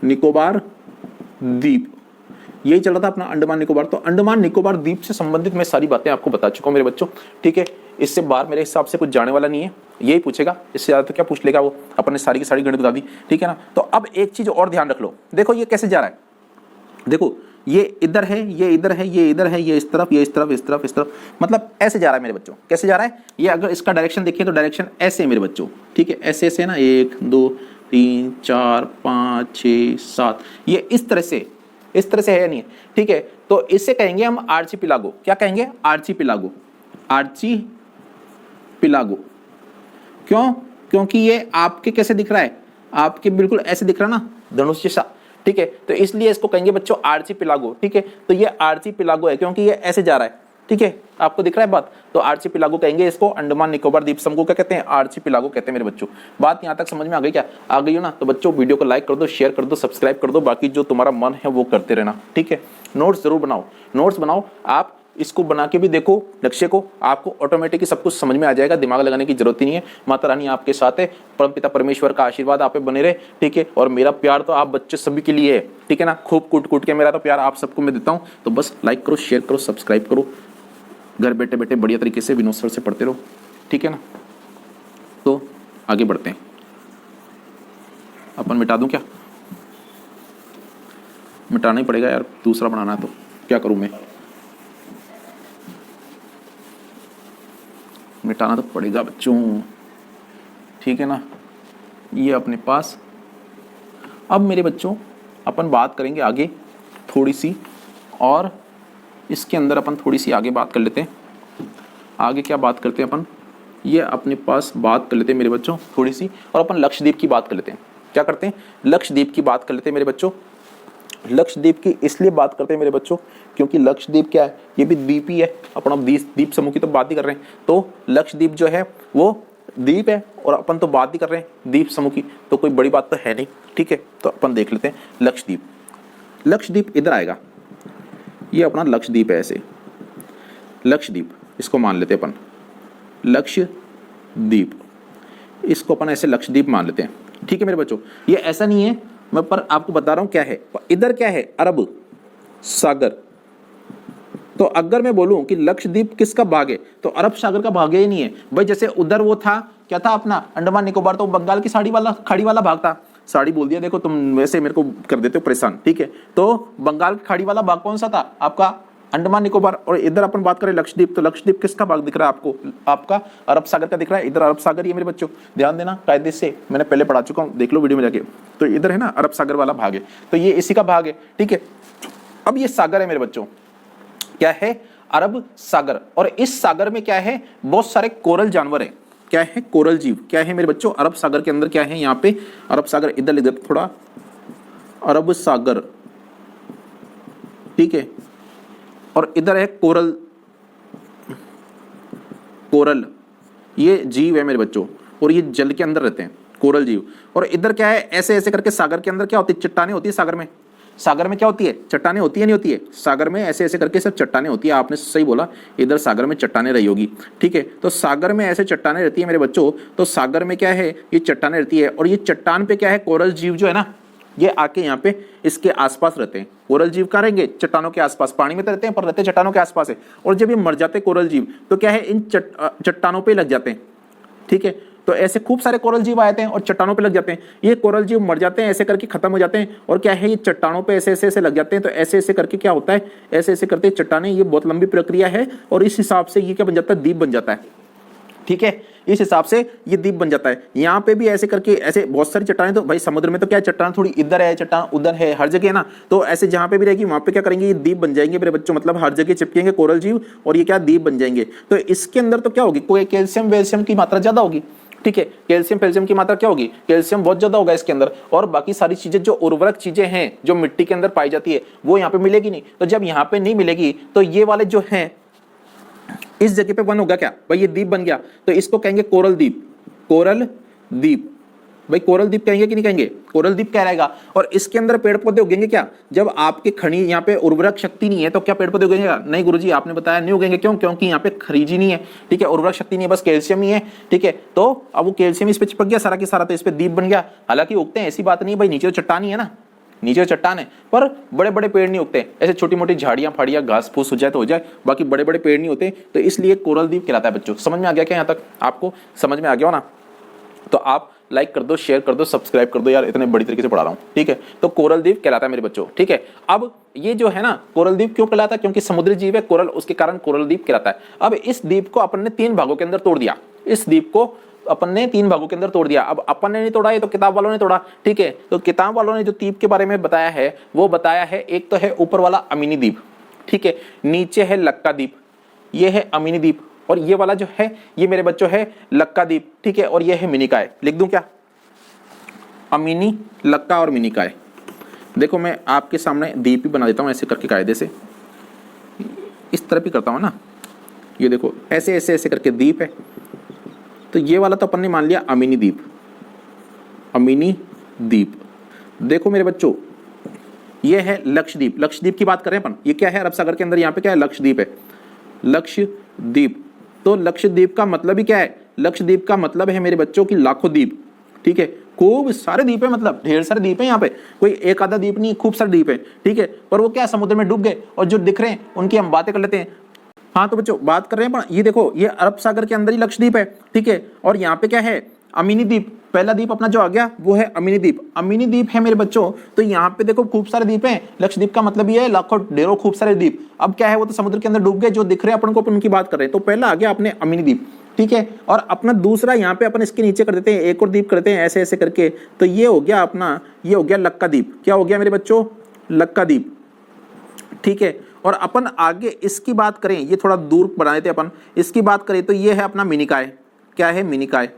निकोबार द्वीप, यही चल रहा था अपना अंडमान निकोबार। तो अंडमान निकोबार द्वीप से संबंधित मैं सारी बातें आपको बता चुका हूं मेरे बच्चों, ठीक है। इससे बाहर मेरे हिसाब से कुछ जाने वाला नहीं है, यही पूछेगा, इससे ज्यादा तो क्या पूछ लेगा वो, अपन ने सारी की सारी गणित बता दी, ठीक है ना। तो अब एक चीज और ध्यान रख लो, देखो ये कैसे जा रहा है, देखो ये इधर है, ये इधर है, ये इधर है, ये इस तरफ, ये इस तरफ, इस तरफ, इस तरफ, मतलब ऐसे जा रहा है मेरे बच्चों। कैसे जा रहा है ये? अगर इसका डायरेक्शन देखिए तो डायरेक्शन ऐसे है मेरे बच्चों, ठीक है, ऐसे ऐसे ना, 1 2 3 4 5 6 7, ये इस तरह से है या नहीं है, ठीक है। तो इससे कहेंगे हम आर्चिपिलागो। क्या कहेंगे? आर्चिपिलागो। आर्चिपिलागो क्यों? क्योंकि ये आपके कैसे दिख रहा है? आपके बिल्कुल ऐसे दिख रहा है ना, धनुष जैसा, ठीक है। तो इसलिए इसको कहेंगे बच्चों आर्चिपिलागो, ठीक है। तो ये आर्चिपिलागो है क्योंकि ये ऐसे जा रहा है, ठीक है, आपको दिख रहा है बात। तो आर्चिपिलागो कहेंगे इसको। अंडमान निकोबार द्वीप समूह को क्या कहते हैं? आर्चिपिलागो कहते हैं मेरे बच्चों। बात यहाँ तक समझ में आ गई क्या? आ गई हो ना? तो बच्चों वीडियो को लाइक कर दो, शेयर कर दो, सब्सक्राइब कर दो, बाकी जो तुम्हारा मन है वो करते रहना, ठीक है। नोट्स जरूर बनाओ, नोट्स बनाओ। आप इसको बना के भी देखो लक्ष्य को, आपको ऑटोमेटिकली सब कुछ समझ में आ जाएगा, दिमाग लगाने की जरूरत ही नहीं है। माता रानी आपके साथ है, परमपिता परमेश्वर का आशीर्वाद आप पे बने रहे, ठीक है। और मेरा प्यार तो आप बच्चे सभी के लिए है, ठीक है ना। खूब कूट कूट के मेरा तो प्यार आप सबको मैं देता हूँ। तो बस लाइक करो, शेयर करो, सब्सक्राइब करो, घर बैठे बैठे बढ़िया तरीके से विनोद सर से पढ़ते रहो, ठीक है ना। तो आगे बढ़ते हैं। अपन मिटा दूं क्या? मिटाना ही पड़ेगा यार, दूसरा बनाना है तो क्या करूं मैं? मिटाना तो पड़ेगा बच्चों, ठीक है ना। ये अपने पास। अब मेरे बच्चों अपन बात करेंगे आगे थोड़ी सी, और इसके अंदर अपन थोड़ी सी आगे बात कर लेते हैं। आगे क्या बात करते हैं अपन? ये अपने पास बात कर लेते हैं मेरे बच्चों थोड़ी सी, और अपन लक्षद्वीप की बात कर लेते हैं। क्या करते हैं? लक्षद्वीप की बात कर लेते हैं मेरे बच्चों। लक्षद्वीप की इसलिए बात करते हैं मेरे बच्चों क्योंकि लक्षद्वीप क्या है? ये भी द्वीप ही है। अपन अब द्वीप समूह की तो बात ही कर रहे हैं, तो लक्षद्वीप जो है वो द्वीप है, और अपन तो बात ही कर रहे हैं द्वीप समूह की, तो कोई बड़ी बात तो है नहीं, ठीक है। तो अपन देख लेते हैं लक्षद्वीप। लक्षद्वीप इधर आएगा, ये अपना लक्षद्वीप है, ऐसे लक्षद्वीप इसको मान लेते हैं अपन, लक्षद्वीप इसको अपन ऐसे लक्षद्वीप मान लेते हैं, ठीक है मेरे बच्चों। ये ऐसा नहीं है, मैं पर आपको बता रहा हूं क्या है। इधर क्या है? अरब सागर। तो अगर मैं बोलूं कि लक्षद्वीप किसका भाग है, तो अरब सागर का भाग ही नहीं है भाई। जैसे उधर वो था, क्या था अपना अंडमान निकोबार, तो बंगाल की खाड़ी वाला भाग था। साड़ी बोल दिया, देखो तुम वैसे मेरे को कर देते हो परेशान, ठीक है। तो बंगाल की खाड़ी वाला भाग कौन सा था? आपका अंडमान निकोबार। और इधर अपन बात करें लक्षद्वीप, तो लक्षद्वीप किसका भाग दिख रहा है आपको? आपका अरब सागर का दिख रहा है। इधर अरब सागर ही है मेरे बच्चों, ध्यान देना कायदे से, मैंने पहले पढ़ा चुका हूं, देख लो वीडियो में जाके। तो इधर है ना अरब सागर वाला भाग है, तो ये इसी का भाग है, ठीक है। अब ये सागर है मेरे बच्चों, क्या है? अरब सागर। और इस सागर में क्या है? बहुत सारे कोरल जानवर है। क्या है? कोरल जीव। क्या है मेरे बच्चों? अरब सागर के अंदर क्या है? यहाँ पे अरब सागर, इधर इधर थोड़ा अरब सागर, ठीक है। और इधर है कोरल, कोरल ये जीव है मेरे बच्चों, और ये जल के अंदर रहते हैं, कोरल जीव। और इधर क्या है? ऐसे ऐसे करके सागर के अंदर क्या होती है? चट्टानें होती है सागर में। सागर में क्या होती है? चट्टानें होती है, नहीं होती है? सागर में ऐसे ऐसे करके सब चट्टानें होती है। आपने सही बोला, इधर सागर में चट्टानें रही होगी, ठीक है। तो सागर में ऐसे चट्टानें रहती है मेरे बच्चों। तो सागर में क्या है? ये चट्टानें रहती है, और ये चट्टान पे क्या है? कोरल जीव जो है ना, ये आके यहाँ पे इसके आसपास रहते हैं। कोरल जीव कहाँ रहेंगे? चट्टानों के आसपास। पानी में तो रहते हैं पर रहते चट्टानों के आसपास है। और जब ये मर जाते हैं कोरल जीव, तो क्या है? इन चट्टानों पे लग जाते हैं, ठीक है। तो ऐसे खूब सारे कोरल जीव आते हैं और चट्टानों पे लग जाते हैं। ये कोरल जीव मर जाते हैं, ऐसे करके खत्म हो जाते हैं, और क्या है? ये चट्टानों पे ऐसे ऐसे ऐसे लग जाते हैं। तो ऐसे ऐसे करके क्या होता है? ऐसे ऐसे करते चट्टानें, ये बहुत लंबी प्रक्रिया है, और इस हिसाब से ये क्या बन जाता है? द्वीप बन जाता है, ठीक है। इस हिसाब से ये द्वीप बन जाता है। यहाँ पे भी ऐसे करके ऐसे बहुत सारी चट्टानें, तो भाई समुद्र में तो क्या है? चट्टान थोड़ी इधर है, चट्टान उधर है, हर जगह है ना। तो ऐसे जहाँ पे भी रहेगी वहाँ पे क्या करेंगे? ये द्वीप बन जाएंगे मेरे बच्चों, मतलब हर जगह चिपकेंगे कोरल जीव, और ये क्या? द्वीप बन जाएंगे। तो इसके अंदर तो क्या होगी? कोई कैल्शियम वेल्शियम की मात्रा ज्यादा होगी, ठीक है। कैल्शियम की मात्रा क्या होगी? कैल्शियम बहुत ज्यादा होगा इसके अंदर, और बाकी सारी चीजें जो उर्वरक चीजें हैं जो मिट्टी के अंदर पाई जाती है वो यहाँ पे मिलेगी नहीं। तो जब यहाँ पे नहीं मिलेगी तो ये वाले जो हैं इस जगह पे वन होगा क्या भाई? ये द्वीप बन गया, तो इसको कहेंगे कोरल द्वीप। कोरल द्वीप भाई, कोरल द्वीप कहेंगे कि नहीं कहेंगे? कोरल द्वीप क्या रहेगा। और इसके अंदर पेड़ पौधे उगेंगे क्या? जब आपके खनिज यहाँ पे उर्वरक शक्ति नहीं है तो क्या पेड़ पौधे उगेंगे? नहीं गुरुजी, आपने बताया नहीं उगेंगे। क्यों? क्योंकि यहाँ पे खनिज ही नहीं है, ठीक है, उर्वरक शक्ति नहीं है, बस कैल्शियम ही है, ठीक है। तो अब वो कैल्शियम इस पे चिपक गया सारा की सारा, तो इस पे द्वीप बन गया। हालांकि उगते हैं, ऐसी बात नहीं भाई, नीचे तो चट्टान ही है ना, नीचे चट्टान है, पर बड़े बड़े पेड़ नहीं उगते। ऐसे छोटी मोटी झाड़ियां फाड़ियां घास फूस हो जाए तो हो जाए, बाकी बड़े बड़े पेड़ नहीं होते। तो इसलिए कोरल द्वीप कहलाता है बच्चों। समझ में आ गया क्या? यहाँ तक आपको समझ में आ गया हो ना? तो आप लाइक कर दो, शेयर कर दो, सब्सक्राइब कर दो यार, इतने बड़ी तरीके से पढ़ा रहा हूँ, ठीक है। तो कोरल द्वीप कहलाता है मेरे बच्चों, ठीक है। अब ये जो है ना कोरल द्वीप क्यों कहलाता है, क्योंकि समुद्री जीव है कोरल, उसके कारण कोरल द्वीप कहलाता है। अब इस द्वीप को अपन ने 3 भागों के अंदर तोड़ दिया, इस द्वीप को अपन ने 3 भागों के अंदर तोड़ दिया। अब अपन ने नहीं तोड़ा, ये तो किताब वालों ने तोड़ा, ठीक है। तो किताब वालों ने जो द्वीप के बारे में बताया है वो बताया है, एक तो है ऊपर वाला अमीनी द्वीप, ठीक है, नीचे है लक्का द्वीप, ये है अमीनी द्वीप, और ये वाला जो है ये मेरे बच्चों है लक्का द्वीप, ठीक है, और ये है मिनिकाय। लिख दूं क्या, अमीनी, लक्का और मिनिकाय। देखो मैं आपके सामने द्वीप ही बना देता हूं ऐसे करके, कायदे से इस तरह भी करता हूं ना, ये देखो ऐसे ऐसे ऐसे करके द्वीप है। तो ये वाला तो अपन ने मान लिया अमीनी द्वीप, अमीनी द्वीप। देखो मेरे बच्चों ये है लक्षद्वीप, लक्षद्वीप की बात करें अपन, ये क्या है अरब सागर के अंदर, यहाँ पे क्या है लक्षद्वीप है, लक्षद्वीप। तो लक्षद्वीप का मतलब ही क्या है, लक्षद्वीप का मतलब है मेरे बच्चों की लाखों द्वीप, ठीक है, खूब सारे द्वीप है, मतलब ढेर सारे द्वीप है यहाँ पे, कोई एक आधा द्वीप नहीं, खूब सारे द्वीप है, ठीक है। पर वो क्या समुद्र में डूब गए, और जो दिख रहे हैं उनकी हम बातें कर लेते हैं। हाँ तो बच्चों बात कर रहे हैं, ये देखो ये अरब सागर के अंदर ही लक्षद्वीप है, ठीक है, और यहाँ पे क्या है अमीनी द्वीप। पहला द्वीप अपना जो आ गया वो है अमीनी द्वीप, अमीनी द्वीप है मेरे बच्चों। तो यहाँ पे देखो खूब सारे द्वीप हैं, लक्षद्वीप का मतलब ये है लाखों ढेरों खूब सारे द्वीप। अब क्या है वो तो समुद्र के अंदर डूब गए, जो दिख रहे हैं अपन को अपन उनकी बात कर रहे हैं। तो पहला आ गया अपने अमीनी द्वीप, ठीक है, और अपना दूसरा यहाँ पे अपन इसके नीचे कर देते हैं, एक और द्वीप करते हैं ऐसे ऐसे करके। तो ये हो गया अपना, ये हो गया लक्का द्वीप। क्या हो गया मेरे बच्चों, लक्का द्वीप, ठीक है। और अपन आगे इसकी बात करें, ये थोड़ा दूर बढ़ा देते अपन, इसकी बात करें तो ये है अपना मिनिकाय। क्या है मिनिकाय,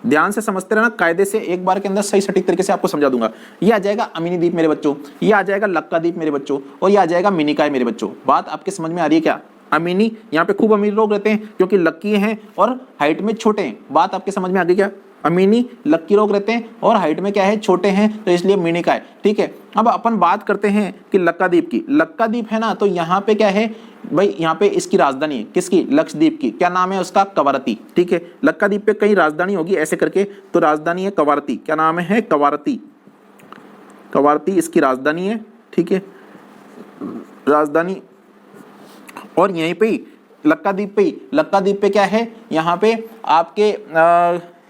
ध्यान से समझते रहना, कायदे से एक बार के अंदर सही सटीक तरीके से आपको समझा दूंगा। ये आ जाएगा अमीनी द्वीप मेरे बच्चों, ये आ जाएगा लक्का द्वीप मेरे बच्चों, और ये आ जाएगा मिनिकाय मेरे बच्चों। बात आपके समझ में आ रही है क्या। अमीनी यहाँ पे खूब अमीर लोग रहते हैं क्योंकि लक्की हैं और हाइट में छोटे हैं, बात आपके समझ में आ गई क्या। अमीनी लक्की लोग रहते हैं और हाइट में क्या है छोटे हैं, तो इसलिए मिनिकाय, ठीक है। अब अपन बात करते हैं कि लक्का द्वीप की, लक्का द्वीप है ना, तो यहाँ पे क्या है भाई, यहाँ पे इसकी राजधानी है, किसकी, लक्षद्वीप की। क्या नाम है उसका, कवारती, ठीक है। लक्का द्वीप पे कहीं राजधानी होगी ऐसे करके, तो राजधानी है कवारती। क्या नाम है, कवारती, कवारती इसकी राजधानी है, ठीक है, राजधानी। और यहीं पे ही लक्का द्वीप पे ही, लक्का द्वीप पे क्या है यहाँ पे आपके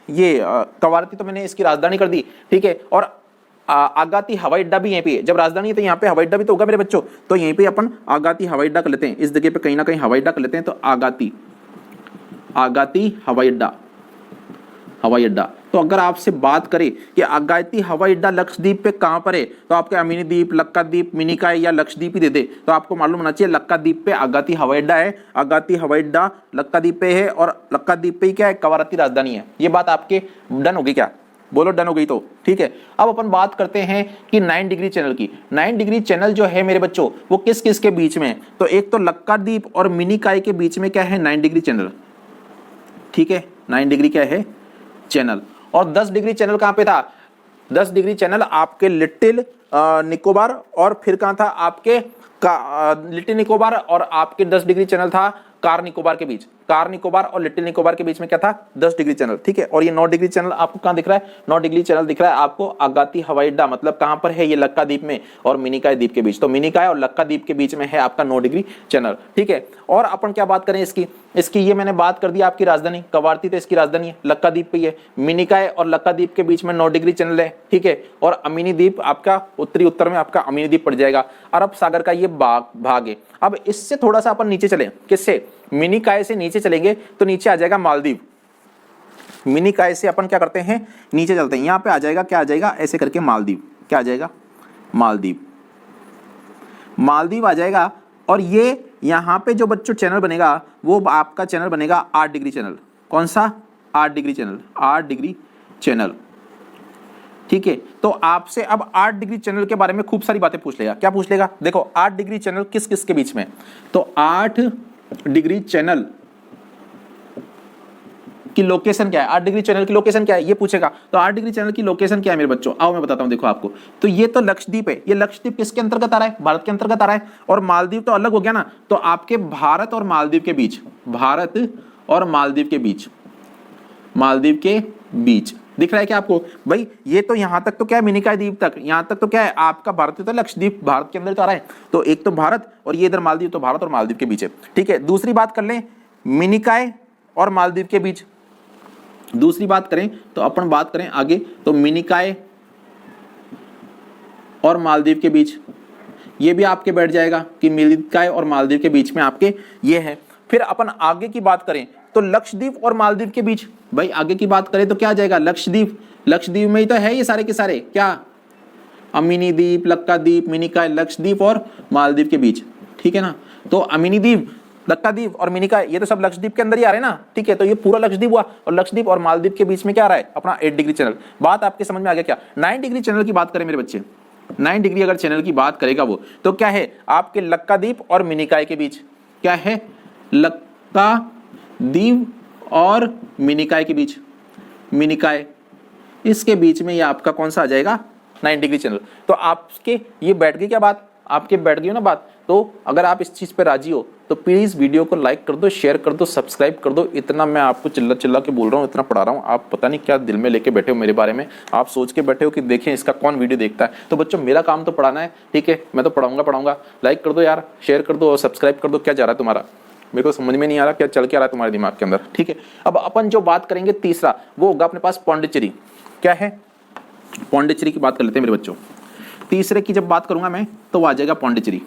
ये कवारती, तो मैंने इसकी राजधानी कर दी, ठीक है। और आगाती हवाई अड्डा भी यहीं पे है, जब राजधानी है तो यहाँ पे हवाई अड्डा भी तो होगा मेरे बच्चों। तो यहीं पे अपन आगाती हवाई अड्डा कर लेते हैं, इस जगह पे कहीं ना कहीं हवाई अड्डा कर लेते हैं। तो आगाती, आगाती हवाई अड्डा, हवाई अड्डा। तो अगर आपसे बात करें कि आगाती हवाई अड्डा लक्षद्वीप पे कहां पर है, तो आपके अमीनी द्वीप, लक्का द्वीप, मिनिकाय या लक्षद्वीप ही दे दे, तो आपको मालूम होना चाहिए लक्का द्वीप पे आगाती हवाई अड्डा है। आगाती हवाई अड्डा लक्का द्वीप पे है, और लक्का द्वीप पे ही क्या है, कवारती राजधानी है। ये बात आपके डन होगी क्या, बोलो डन हो गई तो, ठीक है। अब अपन बात करते हैं कि 9 डिग्री चैनल की। 9 डिग्री चैनल जो है मेरे बच्चों वो किस किस के बीच में है, तो एक तो लक्का द्वीप और मिनिकाय के बीच में क्या है, 9 डिग्री चैनल, ठीक है। 9 डिग्री क्या है, चैनल। और 10 डिग्री चैनल कहां पे था, 10 डिग्री चैनल आपके लिटिल निकोबार, और फिर कहां था आपके लिटिल निकोबार और आपके 10 डिग्री चैनल था कार निकोबार के बीच। कार निकोबार और लिटिल निकोबार के बीच में क्या था, 10 डिग्री चैनल, ठीक है। और ये 9 डिग्री चैनल आपको कहां दिख रहा है, 9 डिग्री चैनल दिख रहा है आपको आगाती हवाई अड्डा, मतलब कहां पर है, ये लक्का द्वीप में और मिनिकाय द्वीप के बीच। तो मिनिकाय और लक्का द्वीप के बीच में है आपका 9 डिग्री चैनल, ठीक है। और अपन क्या बात करें इसकी ये मैंने बात कर दी आपकी राजधानी कवारती, तो इसकी राजधानी है लक्का द्वीप पे है। मिनिकाय और लक्का द्वीप के बीच में 9 डिग्री चैनल है, ठीक है। और अमीनी द्वीप आपका उत्तरी उत्तर में आपका अमीनी द्वीप पड़ जाएगा, अरब सागर का ये भाग है। अब इससे थोड़ा सा अपन नीचे चले, किससे, मिनिकाय से नीचे चलेंगे तो नीचे आ जाएगा मालदीव। मिनिकाय से अपन क्या करते हैं, नीचे चलते हैं, यहां पे आ जाएगा, क्या आ जाएगा, ऐसे करके मालदीव। क्या आ जाएगा, मालदीव, मालदीव आ जाएगा। और ये यहां पे जो बच्चों चैनल बनेगा वो आपका चैनल बनेगा 8 डिग्री चैनल। कौन सा, 8 डिग्री चैनल, 8 डिग्री चैनल, ठीक है। तो आपसे अब 8 डिग्री चैनल के बारे में खूब सारी बातें पूछ लेगा। क्या पूछ लेगा, देखो 8 डिग्री चैनल किस किस के बीच में, तो 8 डिग्री चैनल की लोकेशन क्या है, 8 डिग्री चैनल की लोकेशन क्या है ये पूछेगा। तो 8 डिग्री चैनल की लोकेशन क्या है मेरे बच्चों, आओ मैं बताता हूं, देखो आपको। तो ये तो लक्षद्वीप है, ये लक्षद्वीप किसके अंतर्गत आ रहा है, भारत के अंतर्गत आ रहा है। और मालदीव तो अलग हो गया ना, तो आपके भारत और मालदीव के बीच, भारत और मालदीव के बीच, मालदीव के बीच दिख रहा है क्या आपको भाई। ये तो यहां तक तो क्या है, मिनिकाय द्वीप तक, यहां तक तो क्या है आपका भारत, तो लक्षद्वीप भारत के अंदर तो आ रहा है। तो एक तो भारत और ये इधर मालदीव, तो भारत और मालदीव के बीच है, ठीक है। दूसरी बात कर लें, मिनिकाय और मालदीव के बीच, दूसरी बात करें तो अपन बात करें आगे तो मिनिकॉय और मालदीव के बीच, ये भी आपके बैठ जाएगा कि मिनिकॉय और मालदीव के बीच में आपके ये है। फिर अपन आगे की बात करें तो लक्षद्वीप और मालदीव के बीच, भाई आगे की बात करें तो क्या आ जाएगा, लक्षद्वीप। लक्षद्वीप में ही तो है ये सारे के सारे, क्या, अमीनी द्वीप, लक्काद्वीप, मिनिकॉय, लक्षद्वीप और मालदीव के बीच, ठीक है ना। तो अमीनी द्वीप, लक्काद्वीप और मिनिकॉय ये तो सब लक्षद्वीप के अंदर ही आ रहे हैं ना, ठीक है। तो ये पूरा लक्षद्वीप हुआ, और लक्षद्वीप और मालदीव के बीच में क्या आ रहा है, अपना 8 डिग्री चैनल। बात आपके समझ में आ गया क्या। 9 डिग्री चैनल की बात करें मेरे बच्चे, 9 डिग्री अगर चैनल की बात करेगा वो, तो क्या है आपके लक्काद्वीप और मिनिकॉय के बीच, क्या है, लक्काद्वीप और मिनिकॉय के बीच, मिनिकॉय इसके बीच में ये आपका कौन सा आ जाएगा, 9 डिग्री चैनल। तो आपके ये बैठ गई क्या बात, आपके बैठ गई हो ना बात। तो अगर आप इस चीज पे राजी हो तो प्लीज वीडियो को लाइक कर दो, शेयर कर दो, सब्सक्राइब कर दो। इतना मैं आपको चिल्ला चिल्ला के बोल रहा हूँ, इतना पढ़ा रहा हूँ, आप पता नहीं क्या दिल में लेके बैठे हो मेरे बारे में। आप सोच के बैठे हो कि देखें इसका कौन वीडियो देखता है। तो बच्चों मेरा काम तो पढ़ाना है, ठीक है, मैं तो पढ़ाऊंगा। लाइक कर दो यार, शेयर कर दो और सब्सक्राइब कर दो। क्या जा रहा है तुम्हारा, मेरे को समझ में नहीं आ रहा क्या चल के आ रहा है तुम्हारे दिमाग के अंदर, ठीक है। अब अपन जो बात करेंगे तीसरा, वो होगा अपने पास पौंडीचेरी। क्या है, पौंडीचेरी की बात कर लेते हैं मेरे बच्चों। तीसरे की जब बात करूंगा मैं तो वो आ जाएगा पौंडीचेरी।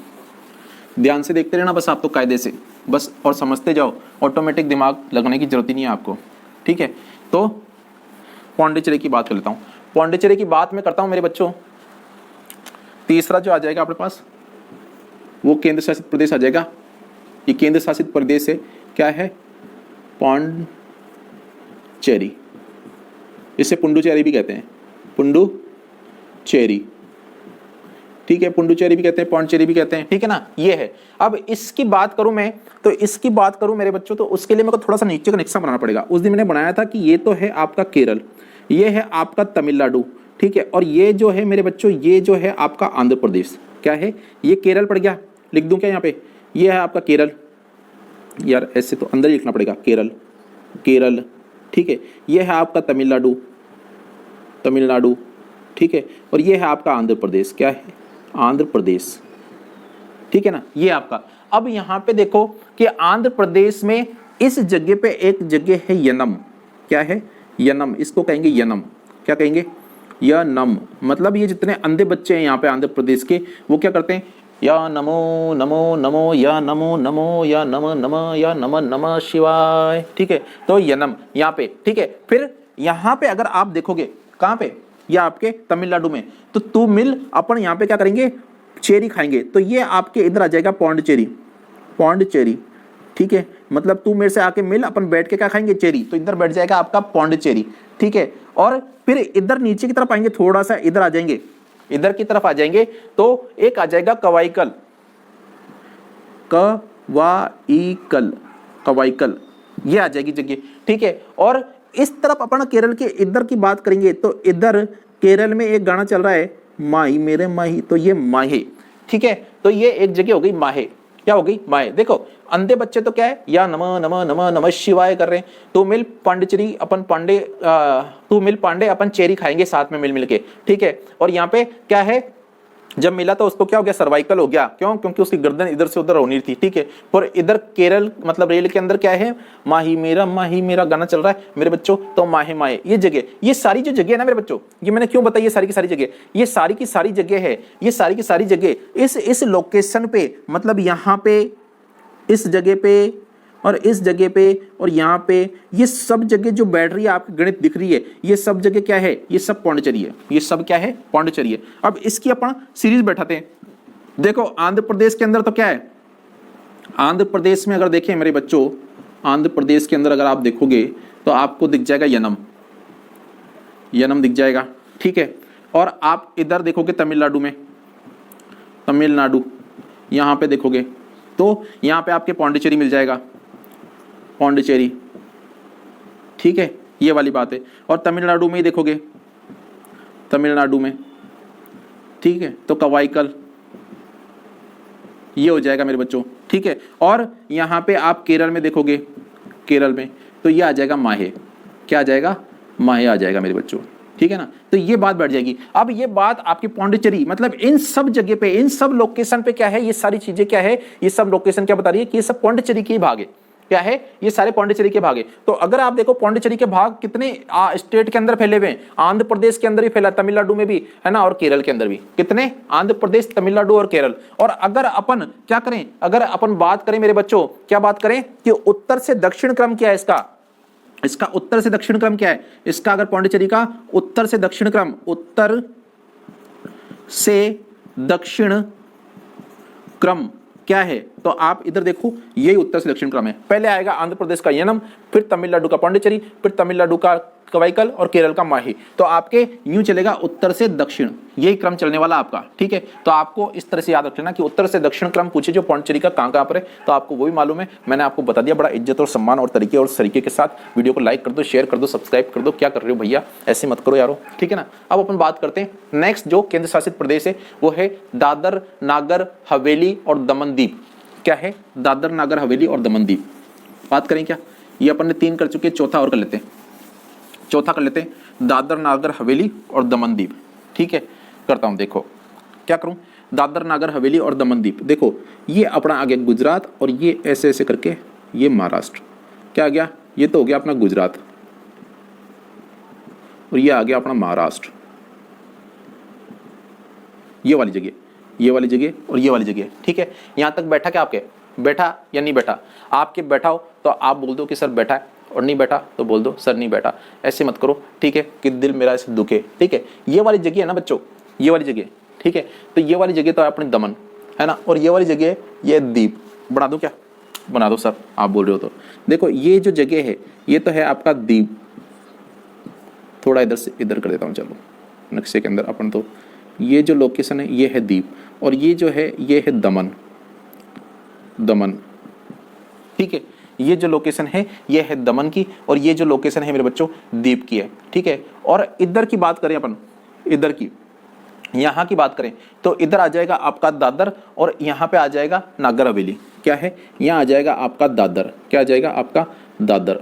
ध्यान से देखते रहना बस आप तो कायदे से बस, और समझते जाओ, ऑटोमेटिक दिमाग लगने की जरूरत ही नहीं है आपको, ठीक है। तो पौंडीचेरी की बात कर लेता हूँ। पौंडीचेरी की बात मैं करता हूँ मेरे बच्चों। तीसरा जो आ जाएगा अपने पास वो केंद्र शासित प्रदेश आ जाएगा। ये केंद्र शासित प्रदेश है, क्या है, पौंडीचेरी। इसे पुडुचेरी भी कहते हैं, पुडुचेरी, ठीक है, पुडुचेरी भी कहते हैं, पौंडीचेरी भी कहते हैं, ठीक है ना। ये है। अब इसकी बात करूं मैं, तो इसकी बात करूं मेरे बच्चों, तो उसके लिए मेरे को थोड़ा सा नीचे का नक्शा बनाना पड़ेगा। उस दिन मैंने बनाया था कि ये तो है आपका केरल, ये है आपका तमिलनाडु, ठीक है, और ये जो है मेरे बच्चों, ये जो है आपका आंध्र प्रदेश। क्या है, ये केरल पड़ गया, लिख दूं क्या यहाँ पे, ये है आपका केरल, यार ऐसे तो अंदर ही लिखना पड़ेगा, केरल, केरल, ठीक है। ये है आपका तमिलनाडु, तमिलनाडु, ठीक है, और ये है आपका आंध्र प्रदेश। क्या है, आंध्र प्रदेश, ठीक है ना, ये आपका। अब यहां पे देखो कि आंध्र प्रदेश में इस जगह पे एक जगह है यनम। क्या है, यनम, इसको कहेंगे यनम। क्या कहेंगे, यनम। मतलब ये जितने अंधे बच्चे हैं यहाँ पे आंध्र प्रदेश के, वो क्या करते हैं, या नमो नमो नमो, या नमो नमो, या नम नम, या नम नम शिवाय, ठीक है। तो यनम यहाँ पे, ठीक है। फिर यहाँ पे अगर आप देखोगे, कहाँ पे, या आपके तमिलनाडु में, तो तू मिल अपन यहाँ पे क्या करेंगे, चेरी खाएंगे। तो ये आपके इधर आ जाएगा पौंडीचेरी, पौंडीचेरी, ठीक है। मतलब तू मेरे से आके मिल, अपन बैठ के क्या खाएंगे, चेरी। तो इधर बैठ जाएगा आपका पौंडीचेरी, ठीक है। और फिर इधर नीचे की तरफ आएंगे, थोड़ा सा इधर आ जाएंगे, इधर की तरफ आ जाएंगे, तो एक आ जाएगा कवाईकल, कवाईकल, कवाईकल, ये आ जाएगी जगह, ठीक है। और इस तरफ अपन केरल के इधर की बात करेंगे, तो इधर केरल में एक गाना चल रहा है, माही मेरे माही, तो ये माहे, ठीक है। तो ये एक जगह हो गई माहे। क्या हो गई, माहे। देखो अंधे बच्चे तो क्या है, या नमः नमः नमः नमः शिवाय कर रहे हैं। तू मिल पांडिचेरी, अपन पांडे, तू मिल पांडे, अपन चेरी खाएंगे साथ में मिल मिल के, ठीक है। और यहाँ पे क्या है, जब मिला तो उसको क्या हो गया, सर्वाइकल हो गया। क्यों, क्योंकि उसकी गर्दन इधर से उधर होनी थी, ठीक है। पर इधर केरल मतलब रेल के अंदर क्या है, माही मेरा गाना चल रहा है मेरे बच्चों। तो माहे माहे ये जगह, ये सारी जो जगह है ना मेरे बच्चों, ये मैंने क्यों बताई, ये सारी की सारी जगह, ये सारी की सारी जगह है, ये सारी की सारी जगह इस लोकेशन पे, मतलब यहाँ पे, इस जगह पे, और इस जगह पे, और यहाँ पे, ये सब जगह जो बैठ रही है आपकी गणित दिख रही है, ये सब जगह क्या है, ये सब पौंडीचेरी है, ये सब क्या है, पौंडीचेरी है। अब इसकी अपन सीरीज बैठाते हैं। देखो आंध्र प्रदेश के अंदर तो क्या है, आंध्र प्रदेश में अगर देखें मेरे बच्चों, आंध्र प्रदेश के अंदर अगर आप देखोगे तो आपको दिख जाएगा यनम, यनम दिख जाएगा, ठीक है। और आप इधर देखोगे तमिलनाडु में, तमिलनाडु यहाँ पे देखोगे तो यहाँ पे आपके पौंडीचेरी मिल जाएगा, पौंडीचेरी, ठीक है, ये वाली बात है। और तमिलनाडु में ही देखोगे, तमिलनाडु में, ठीक है, तो कवाईकल, ये हो जाएगा मेरे बच्चों, ठीक है। और यहाँ पे आप केरल में देखोगे, केरल में, तो ये आ जाएगा माहे। क्या आ जाएगा, माहे आ जाएगा मेरे बच्चों, ठीक है ना। तो ये बात बैठ जाएगी। अब ये बात आपकी पौंडीचेरी, मतलब इन सब जगह पे, इन सब लोकेशन पे क्या है, ये सारी चीजें क्या है, ये सब लोकेशन क्या बता रही है कि ये सब पौंडीचेरी की भाग है। क्या है, ये सारे पौंडीचेरी के भाग है। तो अगर आप देखो पौंडीचेरी के भाग कितने स्टेट के अंदर फैले हुए हैं, आंध्र प्रदेश के अंदर भी फैला, तमिलनाडु में भी है ना, और केरल के अंदर भी। कितने, आंध्र प्रदेश, तमिलनाडु और केरल। और अगर अपन क्या करें, अगर अपन बात करें मेरे बच्चों, क्या बात करें कि उत्तर से दक्षिण क्रम क्या है इसका उत्तर से दक्षिण क्रम क्या है इसका, अगर पौंडीचेरी का उत्तर से दक्षिण क्रम, उत्तर से दक्षिण क्रम क्या है, तो आप इधर देखो, यही उत्तर से दक्षिण क्रम है। पहले आएगा आंध्र प्रदेश का यनम, फिर तमिलनाडु का पौंडीचेरी, फिर तमिलनाडु का कवाईकल और केरल का माही। तो आपके यूं चलेगा उत्तर से दक्षिण, यही क्रम चलने वाला आपका, ठीक है। तो आपको इस तरह से याद रख लेना कि उत्तर से दक्षिण क्रम पूछे जो पौंडीचेरी का कहां पर है, तो आपको वो भी मालूम है। मैंने आपको बता दिया बड़ा इज्जत और सम्मान और तरीके और सरीके के साथ। वीडियो को लाइक कर दो, शेयर कर दो, सब्सक्राइब कर दो। क्या कर रहे हो भैया, ऐसे मत करो यारो, ठीक है ना। अब अपन बात करते हैं नेक्स्ट जो केंद्र शासित प्रदेश है, वो है दादर नागर हवेली और दमन दीव। क्या है, दादर नागर हवेली और दमन दीव। बात करें क्या, ये अपन ने 3 कर चुके, चौथा और कर लेते हैं, चौथा कर लेते हैं, दादर नागर हवेली और दमन दीव, ठीक है। करता हूं, देखो क्या करूं, दादर नागर हवेली और दमन दीव। देखो ये अपना आ गया गुजरात, और ये ऐसे ऐसे करके ये महाराष्ट्र। क्या आ गया, ये तो हो गया अपना गुजरात, और ये आ गया अपना महाराष्ट्र। ये वाली जगह, ये वाली जगह और ये वाली जगह, ठीक है। यहां तक बैठा क्या आपके, बैठा या नहीं बैठा? आपके बैठा हो तो आप बोल दो कि सर बैठा है, और नहीं बैठा तो बोल दो सर नहीं बैठा। ऐसे मत करो, ठीक है, कि दिल मेरा ऐसे दुखे, ठीक है। ये वाली जगह है ना बच्चों, ये वाली जगह, ठीक है। तो ये वाली जगह तो है अपनी दमन, है ना, और ये वाली जगह ये दीप। बना दो क्या, बना दो सर, आप बोल रहे हो तो। देखो ये जो जगह है ये तो है आपका दीप। थोड़ा इधर से इधर कर देता हूँ, चलो नक्शे के अंदर अपन, तो ये जो लोकेशन है ये है दीप, और ये जो है ये है दमन, दमन, ठीक है। ये जो लोकेशन है ये है दमन की, और ये जो लोकेशन है मेरे बच्चों दीप की है, ठीक है। और इधर की बात करें अपन, इधर की, यहां की बात करें तो इधर आ जाएगा आपका दादर, और यहां पे आ जाएगा नागर हवेली। क्या है, यहां आ जाएगा आपका दादर, क्या आ जाएगा आपका दादर,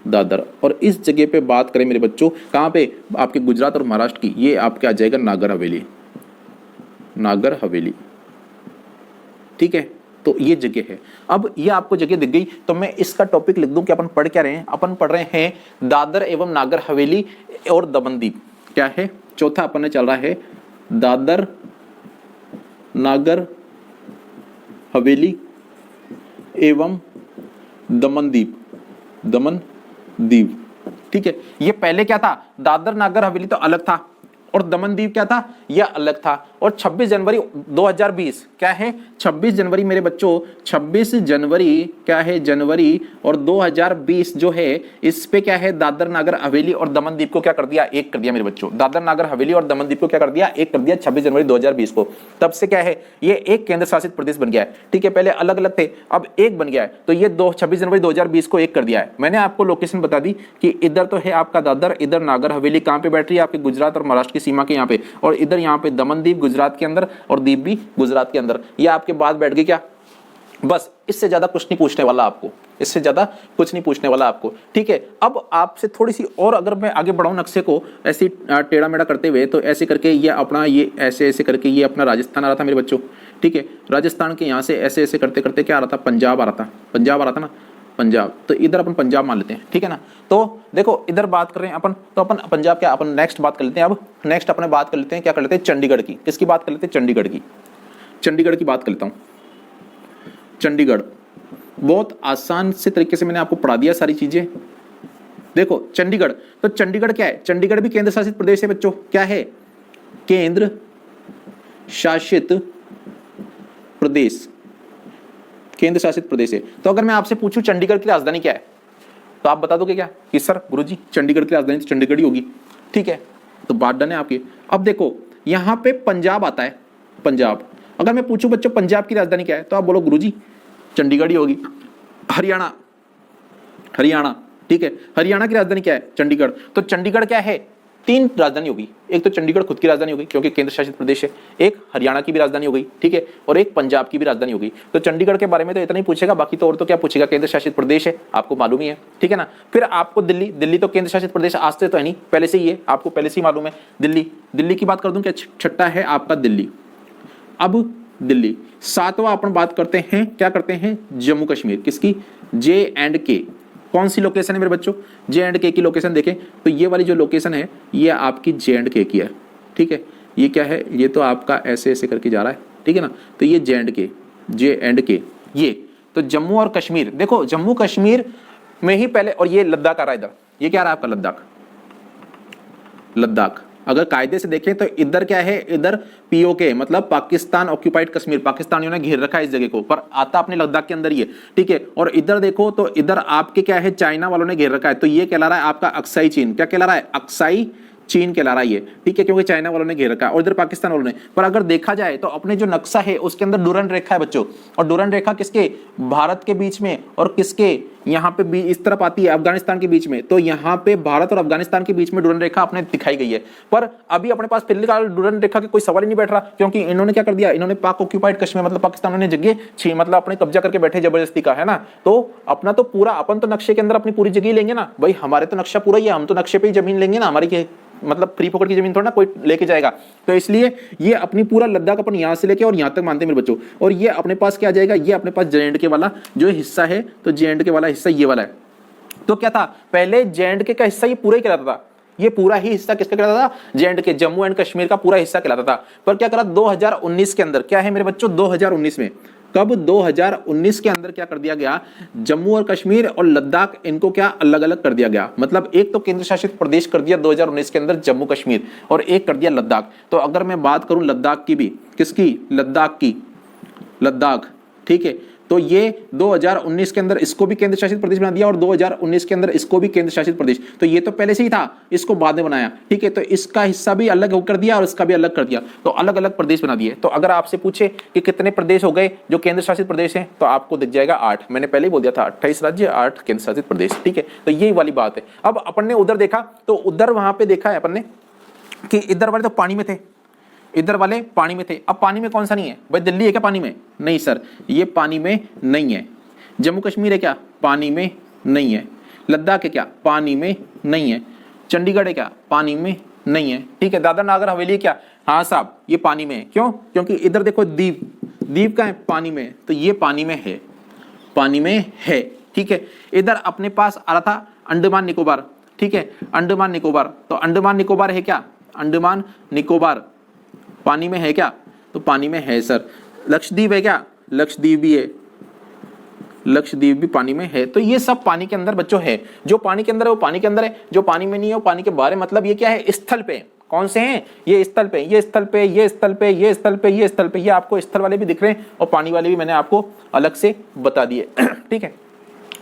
दादर। और इस जगह पे बात करें मेरे बच्चों, कहां पे, आपके गुजरात और महाराष्ट्र की, ये आपके आ जाएगा नागर हवेली, नागर हवेली, ठीक है। तो ये जगह है। अब ये आपको जगह दिख गई, तो मैं इसका टॉपिक लिख दूं कि अपन पढ़ क्या रहे हैं। अपन पढ़ रहे हैं दादर एवं नागर हवेली और दमन दीव। क्या है, चौथा अपन ने चल रहा है दादर नागर हवेली एवं दमन दीव, दमन दीव, ठीक है। ये पहले क्या था, दादर नागर हवेली तो अलग था, और दमन दीव क्या था, यह अलग था। और 26 जनवरी 2020 क्या है, 26 जनवरी मेरे बच्चों, 26 जनवरी क्या है, जनवरी और 2020 जो है, इस पे क्या है, दादर नागर हवेली और दमन दीव को क्या कर दिया, एक कर दिया मेरे बच्चों। दादर नागर हवेली और दमन दीव को क्या कर दिया, एक कर दिया 26 जनवरी 2020 को। तब से क्या है, ये एक केंद्र शासित प्रदेश बन गया है, ठीक है। पहले अलग अलग थे, अब एक बन गया है। तो ये 26 जनवरी 2020 को एक कर दिया है। मैंने आपको लोकेशन बता दी कि इधर तो है आपका दादर, इधर नागर हवेली कहां पे बैठ रही है, आपके गुजरात और महाराष्ट्र की सीमा के यहाँ पे, और इधर यहाँ पे दमन दीव गुजरात के अंदर और दीप भी गुजरात के अंदर। ये आपके बात बैठ गई क्या, बस इससे ज्यादा कुछ नहीं पूछने वाला आपको, इससे ज्यादा कुछ नहीं पूछने वाला आपको, ठीक है। अब आपसे थोड़ी सी और अगर मैं आगे बढ़ाऊं नक्शे को ऐसे टेढ़ा मेढ़ा करते हुए, तो ऐसे करके ये अपना, ये ऐसे ऐसे करके ये अपना राजस्थान आ रहा था मेरे बच्चों, ठीक है। राजस्थान के यहाँ से ऐसे ऐसे करते करते क्या आ रहा था, पंजाब आ रहा था, पंजाब आ रहा था ना, पंजाब। तो इधर अपन पंजाब मान लेते हैं, ठीक है ना। तो देखो इधर बात कर रहे हैं अपन, तो अपन पंजाब क्या, अपन नेक्स्ट बात कर लेते हैं। अब नेक्स्ट अपने बात कर लेते हैं, क्या कर लेते हैं, चंडीगढ़ की। किसकी बात कर लेते हैं, चंडीगढ़ की, चंडीगढ़ की बात कर लेता हूं। चंडीगढ़ बहुत आसान से तरीके से मैंने आपको पढ़ा दिया सारी चीजें। देखो चंडीगढ़, तो चंडीगढ़ क्या है, चंडीगढ़ भी केंद्र शासित प्रदेश है बच्चों। क्या है, केंद्र शासित प्रदेश, केंद्र शासित प्रदेश है। तो अगर मैं आपसे पूछूं चंडीगढ़ की राजधानी क्या है, तो आप बता दोगे क्या कि सर गुरुजी चंडीगढ़ की राजधानी तो चंडीगढ़ ही होगी, ठीक है। तो बात डन है आपकी। अब देखो यहां पे पंजाब आता है, पंजाब। अगर मैं पूछूं बच्चों पंजाब की राजधानी क्या है, तो आप बोलो गुरुजी चंडीगढ़ ही होगी। हरियाणा, हरियाणा, ठीक है, हरियाणा की राजधानी क्या है, चंडीगढ़। तो चंडीगढ़ क्या है, 3 राजधानी होगी। एक तो चंडीगढ़ खुद की राजधानी होगी क्योंकि केंद्र शासित प्रदेश है, एक हरियाणा की भी राजधानी हो गई, ठीक है, और एक पंजाब की भी राजधानी हो गई। तो चंडीगढ़ के बारे में तो इतना ही पूछेगा, बाकी तो और तो क्या पूछेगा, केंद्र शासित प्रदेश है, आपको मालूम ही है, ठीक है ना। फिर आपको दिल्ली, दिल्ली तो केंद्र शासित प्रदेश आज से तो है नहीं, पहले से ही है, आपको पहले से ही मालूम है। दिल्ली, दिल्ली की बात कर दूं क्या, छठा है आपका दिल्ली। अब दिल्ली। सातवां अपन बात करते हैं, क्या करते हैं, जम्मू कश्मीर, किसकी, J&K। कौन सी लोकेशन है मेरे बच्चों, J&K की लोकेशन देखें तो ये वाली जो लोकेशन है ये आपकी J&K की है, ठीक है। ये क्या है, ये तो आपका ऐसे ऐसे करके जा रहा है, ठीक है ना, तो ये J&K ये तो जम्मू और कश्मीर, देखो जम्मू कश्मीर में ही पहले, और ये लद्दाख आ रहा है इधर, ये क्या आ रहा है आपका लद्दाख। अगर कायदे से देखें तो इधर क्या है, इधर POK मतलब पाकिस्तान ऑक्यूपाइड कश्मीर, पाकिस्तानियों ने घेर रखा है इस जगह को, पर आता अपने लद्दाख के अंदर ही है, ठीक है। और इधर देखो तो इधर आपके क्या है, चाइना वालों ने घेर रखा है, तो ये कहला रहा है आपका अक्साई चीन, क्या कहला रहा है, अक्साई चीन कहला रहा है ये, ठीक है, क्योंकि चाइना वालों ने घेर रखा है और इधर पाकिस्तान वालों ने। पर अगर देखा जाए तो अपने जो नक्शा है उसके अंदर डुरंड रेखा है बच्चों, और डुरंड रेखा किसके, भारत के बीच में, और किसके यहाँ पे इस तरफ आती है अफगानिस्तान के बीच में, तो यहाँ पे भारत और अफगानिस्तान के बीच में डुरंड रेखा अपने दिखाई गई है। पर अभी अपने पास फिलहाल डुरंड रेखा के कोई सवाल ही नहीं बैठ रहा, क्योंकि इन्होंने क्या कर दिया, इन्होंने पाक ऑक्यूपाइड कश्मीर मतलब पाकिस्तान ने जगह छी, मतलब अपने कब्जा करके बैठे जबरदस्ती का, है ना। तो अपना तो पूरा, अपन तो नक्शे के अंदर अपनी पूरी जगह लेंगे ना भाई, हमारे तो नक्शा पूरा ही है, हम तो नक्शे पे ही जमीन लेंगे ना, हमारी मतलब फ्री पकड़ की जमीन थोड़ा ना कोई लेके जाएगा। तो इसलिए ये अपनी पूरा लद्दाख अपन यहां से लेके और यहां तक मानते हैं मेरे बच्चों। और ये अपने पास क्या आ जाएगा, ये अपने पास J&K वाला जो हिस्सा है, तो J&K वाला हिस्सा ये वाला है। तो क्या था, पहले J&K का हिस्सा ये पूरा ही कहलाता था, ये पूरा ही हिस्सा किसका कहलाता था, J&K जम्मू एंड कश्मीर का पूरा हिस्सा कहलाता था। पर क्या करा 2019 के अंदर, क्या है मेरे बच्चों 2019 में, कब 2019 के अंदर क्या कर दिया गया, जम्मू और कश्मीर और लद्दाख इनको क्या अलग अलग कर दिया गया, मतलब एक तो केंद्र शासित प्रदेश कर दिया 2019 के अंदर जम्मू कश्मीर, और एक कर दिया लद्दाख। तो अगर मैं बात करूं लद्दाख की भी, किसकी, लद्दाख, ठीक है, तो ये 2019 के अंदर इसको भी केंद्र शासित प्रदेश बना दिया और 2019 के अंदर इसको भी केंद्र शासित प्रदेश, तो ये तो पहले से ही था, इसको बाद में बनाया, ठीक है। तो इसका हिस्सा भी अलग कर दिया और इसका भी अलग कर दिया, तो अलग अलग प्रदेश बना दिए। तो अगर आपसे पूछे कि कितने प्रदेश हो गए जो केंद्र शासित प्रदेश हैं, तो आपको दिख जाएगा 8, मैंने पहले ही बोल दिया था 28 राज्य 8 केंद्र शासित प्रदेश, ठीक है। तो यही वाली बात है। अब अपन ने उधर देखा, तो उधर वहां पे देखा है अपन ने कि इधर वाले तो पानी में थे, इधर वाले पानी में थे। अब पानी में कौन सा नहीं है भाई, दिल्ली है क्या पानी में, नहीं सर, ये पानी में नहीं है। जम्मू कश्मीर है क्या, पानी में नहीं है। लद्दाख है क्या, पानी में नहीं है। चंडीगढ़ है क्या, पानी में नहीं है, ठीक है। दादर नागर हवेली है क्या, हाँ साहब ये पानी में है। क्यों, क्योंकि इधर देखो द्वीप का है, पानी में, तो ये पानी में है, पानी में है, ठीक है। इधर अपने पास आ रहा था अंडमान निकोबार, ठीक है, अंडमान निकोबार, तो अंडमान निकोबार है क्या, अंडमान निकोबार पानी में है क्या, तो पानी में है सर। लक्षद्वीप है क्या, लक्षद्वीप भी है, लक्षद्वीप भी पानी में है। तो ये सब पानी के अंदर बच्चों है, जो पानी के अंदर है वो पानी के अंदर है, जो पानी में नहीं है वो पानी के बाहर है। मतलब ये क्या है, स्थल पे, कौन से हैं, ये स्थल पे, ये स्थल पे, ये स्थल पे, ये स्थल पे, ये स्थल पे, ये आपको स्थल वाले भी दिख रहे हैं और पानी वाले भी मैंने आपको अलग से बता दिए, ठीक है।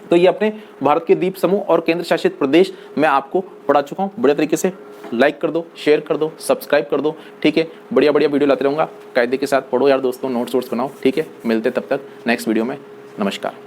तो ये अपने भारत के द्वीप समूह और केंद्र शासित प्रदेश मैं आपको पढ़ा चुका हूँ बढ़िया तरीके से। लाइक कर दो, शेयर कर दो, सब्सक्राइब कर दो, ठीक है। बढ़िया बढ़िया वीडियो लाते रहूँगा, कायदे के साथ पढ़ो यार दोस्तों, नोट्स बनाओ, ठीक है। मिलते तब तक नेक्स्ट वीडियो में, नमस्कार।